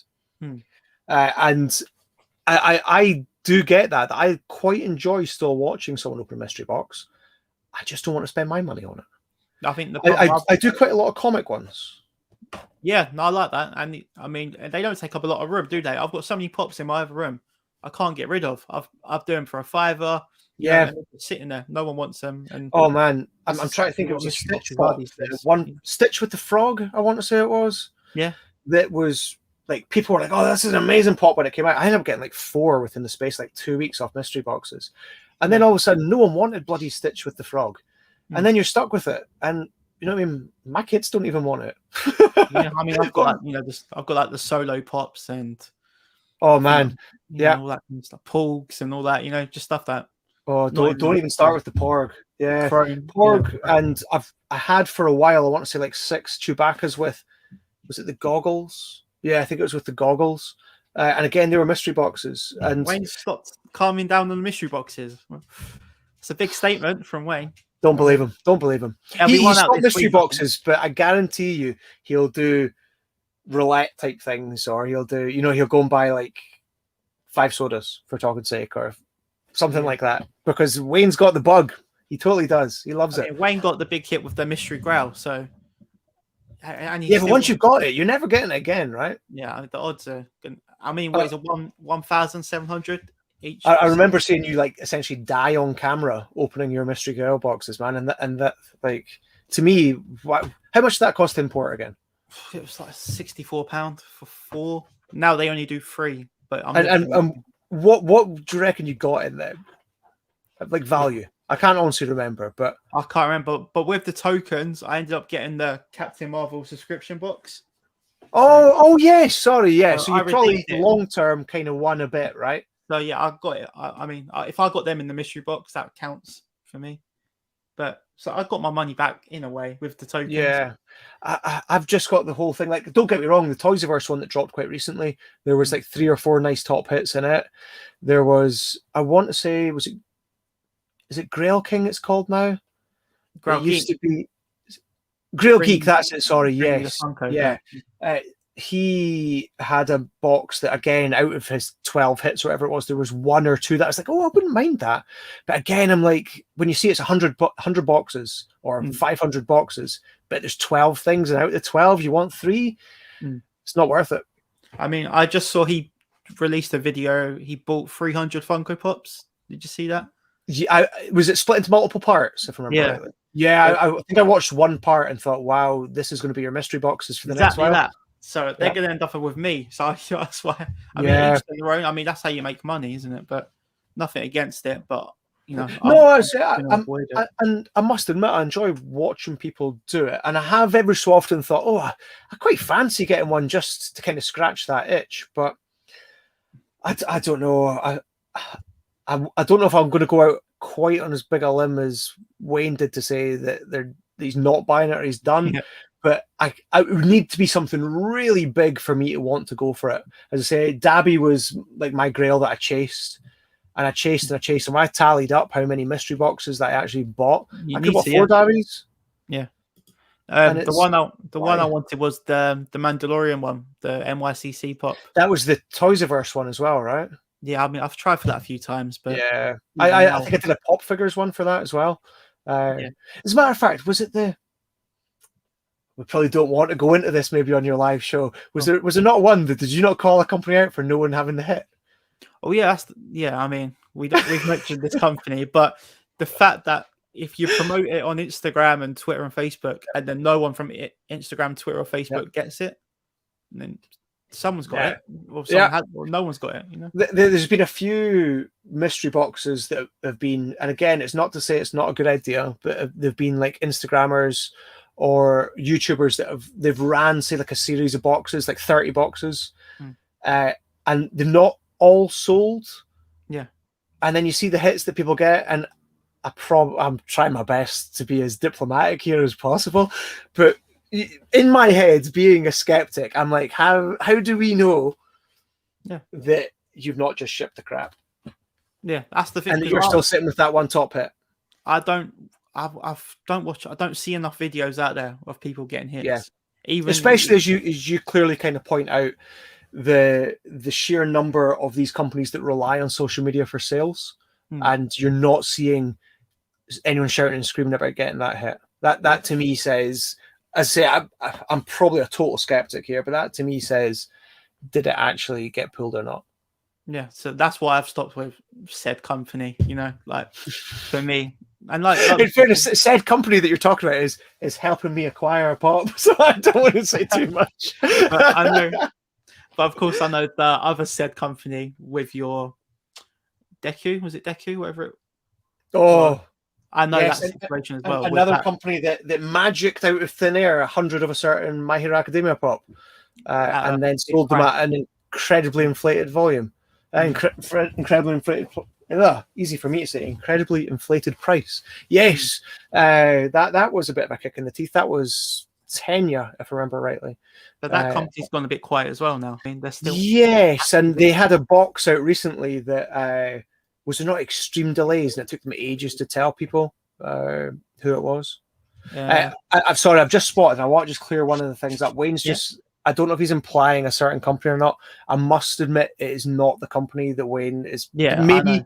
And I do get that. I quite enjoy still watching someone open a mystery box. I just don't want to spend my money on it. I think I do quite a lot of comic ones. Yeah, no, I like that. And I mean, they don't take up a lot of room, do they? I've got so many pops in my other room I can't get rid of. I've done them for a $5. Yeah, sitting there, no one wants them. And oh man, I'm trying to think. It was a Stitch pop. One Stitch with the frog, I want to say it was. Yeah, that was like, people were like, "Oh, this is an amazing pop" when it came out. I ended up getting like 4 within the space like 2 weeks off mystery boxes, and then all of a sudden, no one wanted bloody Stitch with the frog, and then you're stuck with it. And you know what I mean? My kids don't even want it. Yeah, I mean, I've got I've got like the solo pops and. Oh man, yeah, all that kind of stuff, Porgs and all that, just stuff that. Oh, don't even start with the Porg. Yeah, Porg, and I had for a while. I want to say like 6 Chewbaccas with, was it the goggles? Yeah, I think it was with the goggles. And again, they were mystery boxes. And Wayne stopped calming down on the mystery boxes. It's a big statement from Wayne. Don't believe him. Don't believe him. He's got mystery boxes, but I guarantee you, he'll do roulette type things, or he'll do, he'll go and buy like 5 sodas, for talking sake, or something like that, because Wayne's got the bug. He totally does. He loves it. Wayne got the big hit with the mystery growl, so but once you've got it, you're never getting it again, right? Yeah, the odds are. I mean, what is it, 1,700 each? I remember seeing you like essentially die on camera opening your mystery girl boxes, man, and that like, to me, how much did that cost to import again? It was like £64 for 4. Now they only do 3. But what do you reckon you got in there? Like value? I can't honestly remember, but I can't remember. But with the tokens, I ended up getting the Captain Marvel subscription box. Oh yes, sorry, yeah. So you probably long term kind of won a bit, right? So yeah, I got it. I mean, if I got them in the mystery box, that counts for me. But so I got my money back in a way with the tokens. Yeah, I've just got the whole thing. Like, don't get me wrong, the Toysiverse one that dropped quite recently, there was like 3 or 4 nice top hits in it. There was, I want to say, is it Grail King it's called now? Grail Geek. Used to be Grail Geek, that's it, sorry, yes. Yeah. He had a box that, again, out of his 12 hits or whatever it was, there was 1 or 2 that I was like, oh, I wouldn't mind that. But again, I'm like, when you see it's 100 boxes or 500 boxes, but there's 12 things, and out of the 12 you want 3, it's not worth it. I mean, I just saw he released a video. He bought 300 Funko Pops. Did you see that? Yeah, was it split into multiple parts, if I remember rightly? Yeah, I think I watched one part and thought, wow, this is going to be your mystery boxes for the next while. That. So they're going to end up with me. So that's why. I mean, each to their own. I mean, that's how you make money, isn't it? But nothing against it. But no, and I must admit, I enjoy watching people do it, and I have every so often thought, oh, I quite fancy getting one just to kind of scratch that itch. But I don't know. I don't know if I'm going to go out quite on as big a limb as Wayne did to say that he's not buying it or he's done. Yeah. But I would need to be something really big for me to want to go for it. As I say, Dabby was like my grail that I chased. And I chased. And when I tallied up how many mystery boxes that I actually bought, I could bought 4 Dabbies. Yeah. The one I wanted was the Mandalorian one, the Nycc Pop. That was the Toysiverse one as well, right? Yeah, I mean, I've tried for that a few times, but yeah, I think I did a Pop Figures one for that as well. As a matter of fact, was it the? We probably don't want to go into this maybe on your live show. Was there not one that did you not call a company out for no one having the hit? Oh yeah, I mean, we've mentioned this company, but the fact that if you promote it on Instagram and Twitter and Facebook, and then no one from Instagram, Twitter, or Facebook gets it, and then someone's got it, or or no one's got it. You know, there's been a few mystery boxes that have been, and again, it's not to say it's not a good idea, but they've been like Instagrammers or YouTubers that they've ran, say, like a series of boxes, like 30 boxes, and they've not all sold. Yeah, and then you see the hits that people get, and I'm trying my best to be as diplomatic here as possible, but in my head, being a skeptic, I'm like, how do we know that you've not just shipped the crap? Yeah, that's the thing. And that you're still sitting with that one top hit. I don't see enough videos out there of people getting hits. Yeah. Even especially as you clearly kind of point out the sheer number of these companies that rely on social media for sales, and you're not seeing anyone shouting and screaming about getting that hit. That to me says, as I say, I'm probably a total skeptic here, but that to me says, did it actually get pulled or not? Yeah, so that's why I've stopped with said company. You know, like for me, and like in fairness, said company that you're talking about is helping me acquire a pop, so I don't want to say too much. But I know, but of course, I know the other said company with your Deku. Was it Deku? Whatever it. Oh. I know that situation as well. Another company that magicked out of thin air 100 of a certain My Hero Academia pop, and then sold them at an incredibly inflated volume, incredibly inflated. Easy for me to say, incredibly inflated price. Yes, that was a bit of a kick in the teeth. That was Tenya, if I remember rightly. But that company's gone a bit quiet as well now. I mean, they're still and they had a box out recently that. Was there not extreme delays, and it took them ages to tell people who it was? Yeah. I'm sorry, I've just spotted. I want to just clear one of the things up. Wayne's just, I don't know if he's implying a certain company or not. I must admit, it is not the company that Wayne is maybe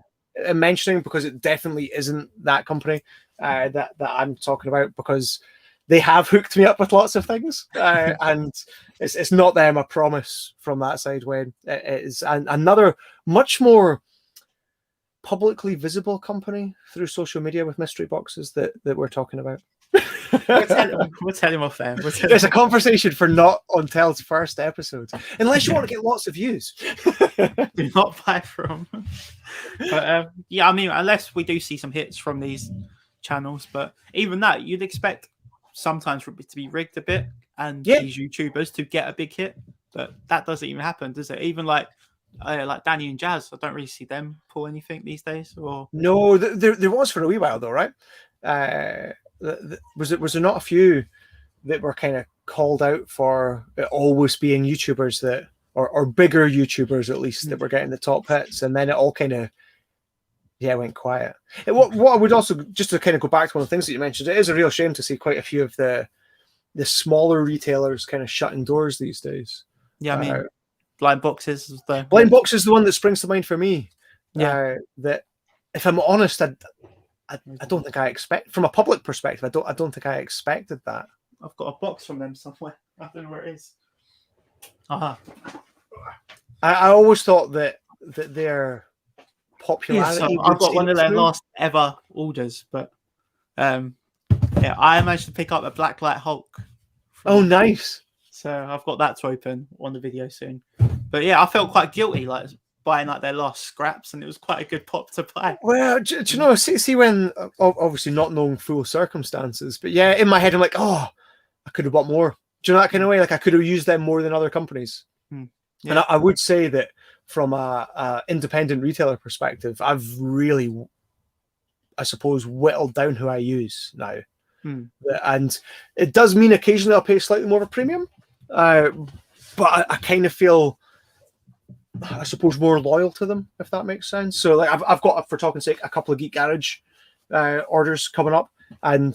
mentioning, because it definitely isn't that company that I'm talking about, because they have hooked me up with lots of things, and it's not them, I promise, from that side, Wayne. It is another much more publicly visible company through social media with mystery boxes that we're talking about. We'll tell him off there. It's a conversation for not on Tel's first episode, unless you want to get lots of views. Do not buy from. But I mean, unless we do see some hits from these channels, but even that, you'd expect sometimes for it to be rigged a bit, and these YouTubers to get a big hit, but that doesn't even happen, does it? Even like Danny and Jazz, I don't really see them pull anything these days. Or no, there was for a wee while though, right? Was there not a few that were kind of called out for it always being YouTubers that, or bigger YouTubers at least, that were getting the top hits, and then it all kind of went quiet. And what I would also, just to kind of go back to one of the things that you mentioned, it is a real shame to see quite a few of the smaller retailers kind of shutting doors these days. Yeah, I mean. Blind Boxes is the one that springs to mind for me. That, if I'm honest, I don't think I expect, from a public perspective, I don't think I expected that. I've got a box from them somewhere. I don't know where it is. I always thought that their popularity. I've got one of their last ever orders, but I managed to pick up a Blacklight Hulk. Oh, nice. So I've got that to open on the video soon. But yeah, I felt quite guilty, like buying like their last scraps, and it was quite a good pop to buy. Well, do you know, see when, obviously not knowing full circumstances, but yeah, in my head I'm like, oh, I could have bought more. Do you know that kind of way? Like I could have used them more than other companies. Yeah. And I would say that from a independent retailer perspective, I've really, I suppose, whittled down who I use now. And it does mean occasionally I'll pay slightly more of a premium. But I kind of feel, I suppose, more loyal to them, if that makes sense. So like I've got, for talking sake, a couple of Geek Garage orders coming up, and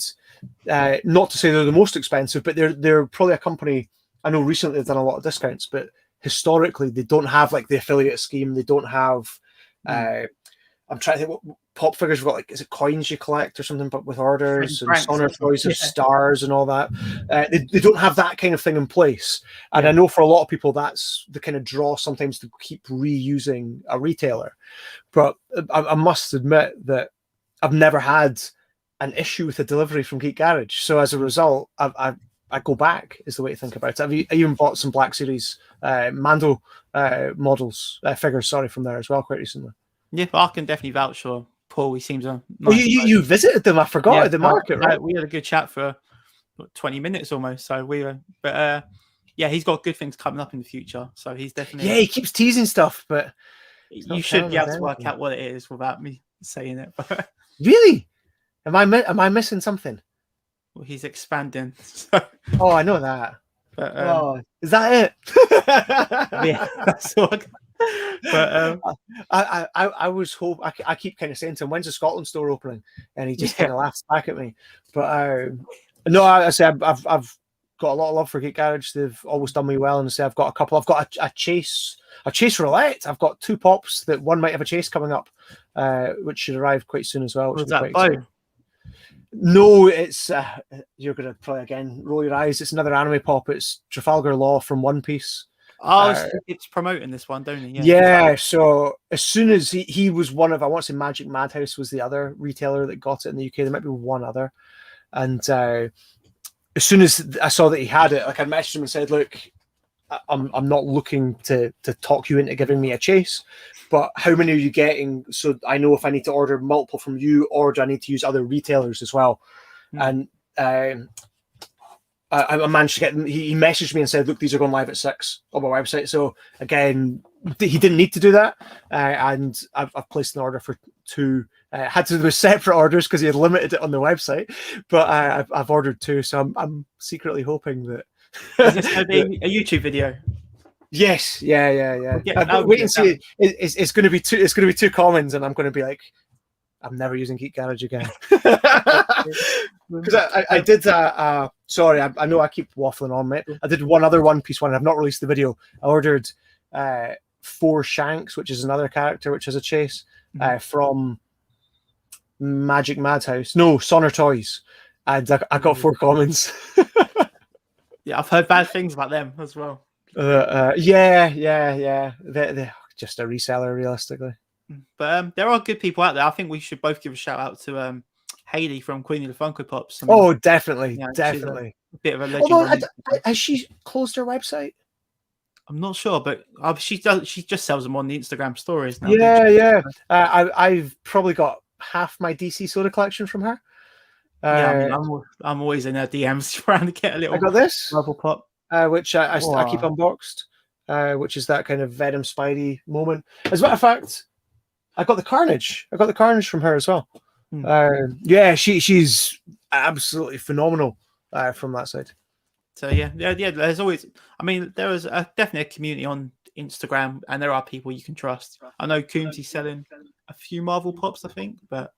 not to say they're the most expensive, but they're probably a company, I know recently they've done a lot of discounts, but historically they don't have like the affiliate scheme. They don't have I'm trying to think, pop figures. We've got like, is it coins you collect or something, but with orders and Franks, Sonner toys of yeah. stars and all that. They don't have that kind of thing in place. And Yeah. I know for a lot of people, that's the kind of draw sometimes to keep reusing a retailer. But I must admit that I've never had an issue with the delivery from Geek Garage. So as a result, I go back is the way to think about it. I even bought some Black Series Mando models, figures, from there as well quite recently. Yeah, I can definitely vouch for Paul. He seems a nice you visited them. I forgot at the market, right? We had a good chat for 20 minutes almost. So we were, but yeah, he's got good things coming up in the future. So he's definitely he keeps teasing stuff, but you should be able to work out what it is without me saying it. Really? Am I missing something? Well, he's expanding. So. Oh, I know that. But, is that it? Yeah, that's all. But I was hoping. I keep kind of saying to him, "When's the Scotland store opening?" And he just kind of laughs back at me. But no, I say I've got a lot of love for Geek Garage. They've always done me well, and I say I've got a couple. I've got a chase roulette. I've got 2 pops that one might have a chase coming up, which should arrive quite soon as well. Was that Bo? No, it's you're gonna probably again roll your eyes. It's another anime pop. It's Trafalgar Law from One Piece. Oh, it's promoting this one, don't he? Yeah. So as soon as he was one of, I want to say Magic Madhouse was the other retailer that got it in the UK. There might be one other, and as soon as I saw that he had it, like I messaged him and said, "Look, I'm not looking to talk you into giving me a chase, but how many are you getting? So I know if I need to order multiple from you, or do I need to use other retailers as well?" And I managed to get them. He messaged me and said, "Look, these are going live at 6 on my website." So again, he didn't need to do that, and I've placed an order for 2. Had to do separate orders because he had limited it on the website, but I've ordered 2. So I'm secretly hoping that. Is this going to be a YouTube video? Yes, yeah. Wait and see. It's going to be 2. It's going to be 2 comments, and I'm going to be like, I'm never using Geek Garage again. Because I did sorry, I know I keep waffling on, mate. I did one other One Piece one. I've not released the video. I ordered 4 Shanks, which is another character which has a chase from Magic Madhouse. No, Sonner Toys. And I got 4 comments. Yeah, I've heard bad things about them as well. Yeah. They're just a reseller, realistically. But there are good people out there. I think we should both give a shout out to Hayley from Queen of the Funko Pops. Oh, definitely, definitely. A bit of a legend. Has she closed her website? I'm not sure, but she just sells them on the Instagram stories now. Yeah. I've probably got half my DC soda collection from her. Yeah, I'm always in her DMs trying to get a little. I got this Marvel Pop, which I keep unboxed, which is that kind of Venom Spidey moment. As a matter of fact, I got the Carnage. I got the Carnage from her as well. Yeah, she's absolutely phenomenal from that side. So yeah. There's always. I mean, there is definitely a community on Instagram, and there are people you can trust. I know Coombsy's selling a few Marvel Pops, I think, but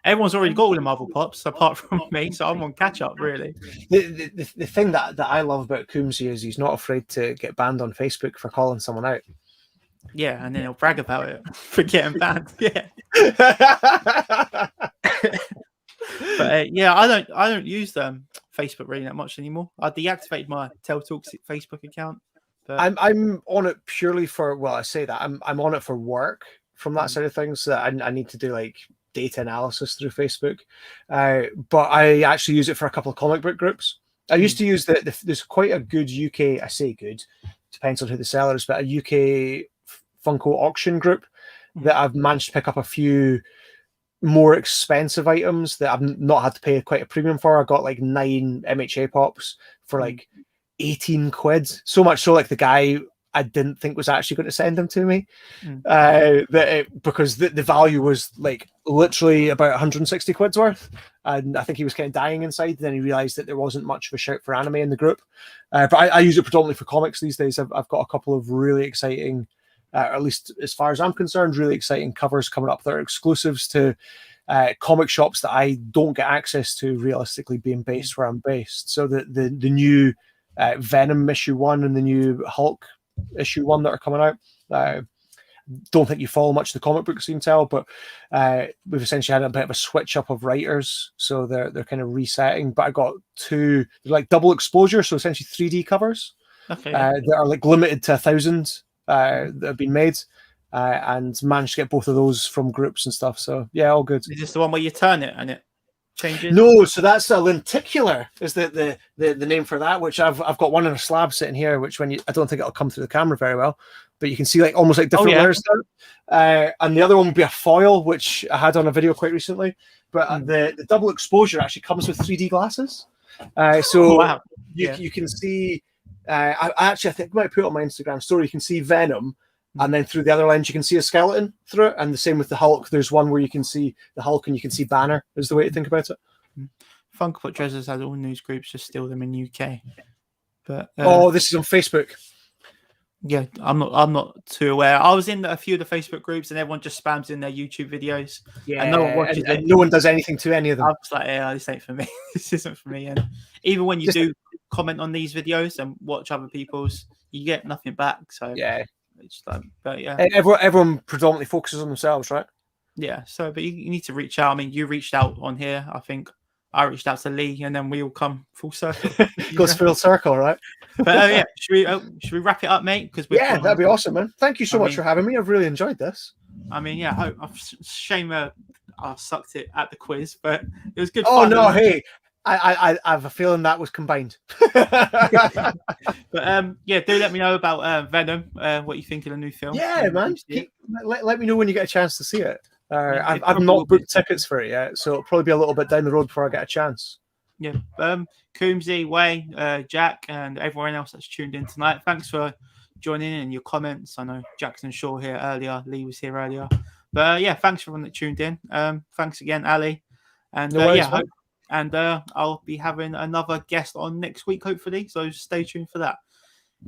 everyone's already got all the Marvel Pops apart from me, so I'm on catch up really. The thing that I love about Coombsy is he's not afraid to get banned on Facebook for calling someone out. Yeah, and then he'll brag about it for getting banned. Yeah. But yeah, I don't use Facebook really that much anymore. I deactivated my Tel Talks Facebook account. But I'm on it purely for, well, I say that I'm on it for work from that side of things. So I need to do like data analysis through Facebook, but I actually use it for a couple of comic book groups. I used to use there's quite a good UK, I say good, depends on who the seller is, but a UK Funko auction group that I've managed to pick up a few more expensive items that I've not had to pay quite a premium for. I got like 9 MHA Pops for like 18 quid. So much so, like the guy I didn't think was actually going to send them to me, because the value was like literally about 160 quid's worth, and I think he was kind of dying inside. Then he realized that there wasn't much of a shout for anime in the group, but I use it predominantly for comics these days. I've got a couple of really exciting, at least as far as I'm concerned, really exciting covers coming up that are exclusives to comic shops that I don't get access to, realistically being based where I'm based. So the new Venom issue 1 and the new Hulk issue 1 that are coming out. don't think you follow much of the comic books, you can tell, but we've essentially had a bit of a switch up of writers, so they're kind of resetting. But I got two like double exposure, so essentially 3D covers that are like limited to 1,000 that have been made, and managed to get both of those from groups and stuff. So yeah, all good. Is this the one where you turn it and it changes? No, so that's a lenticular is the name for that, which I've got one in a slab sitting here, which I don't think it'll come through the camera very well, but you can see like almost like different layers there. And the other one would be a foil, which I had on a video quite recently. But the double exposure actually comes with 3D glasses. So you can see, I think I might put it on my Instagram story, you can see Venom, and then through the other lens you can see a skeleton through it, and the same with the Hulk. There's one where you can see the Hulk and you can see Banner, is the way to think about it. Funko Pop Treasures has all news groups, just steal them in UK. But this is on Facebook. Yeah, I'm not too aware. I was in a few of the Facebook groups, and everyone just spams in their YouTube videos. Yeah, and no one watches and no one does anything to any of them. I was like, yeah, this ain't for me. This isn't for me. And even when you do comment on these videos and watch other people's, you get nothing back. So yeah, it's like, but yeah, everyone predominantly focuses on themselves, right? Yeah. So, but you need to reach out. I mean, you reached out on here. I think I reached out to Lee, and then we all come full circle. Goes full circle, right? But yeah, should we wrap it up, mate? Because that'd be awesome, man. Thank you so much for having me. I've really enjoyed this. I mean, yeah, shame I sucked it at the quiz, but it was good. Oh fun, no, hey, I have a feeling that was combined. But yeah, do let me know about Venom. What you think of the new film? Yeah, man. Let me know when you get a chance to see it. I've not booked tickets for it yet, so it'll probably be a little bit down the road before I get a chance. Yeah. Coombsy, Way, Jack, and everyone else that's tuned in tonight, thanks for joining in your comments. I know Jackson Shaw here earlier, Lee was here earlier. But yeah, thanks for everyone that tuned in. Thanks again, Ali. And I'll be having another guest on next week, hopefully. So stay tuned for that.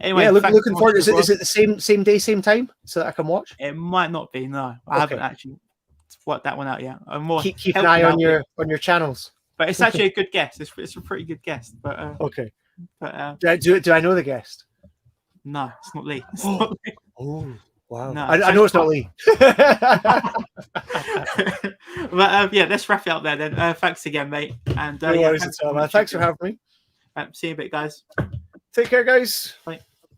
Anyway, yeah, looking forward. Is it the same day, same time, so that I can watch? It might not be. No, I haven't actually worked that one out yet. I'm more keep an eye on your channels. But it's actually a good guest. It's a pretty good guest. But okay. But do I know the guest? No, it's not Lee. It's not Lee. Oh wow! No, I know it's not Lee. But yeah, let's wrap it up there then. Thanks again, mate. And no worries at all, man. Thanks for having me. See you in a bit, guys. Take care, guys. Bye.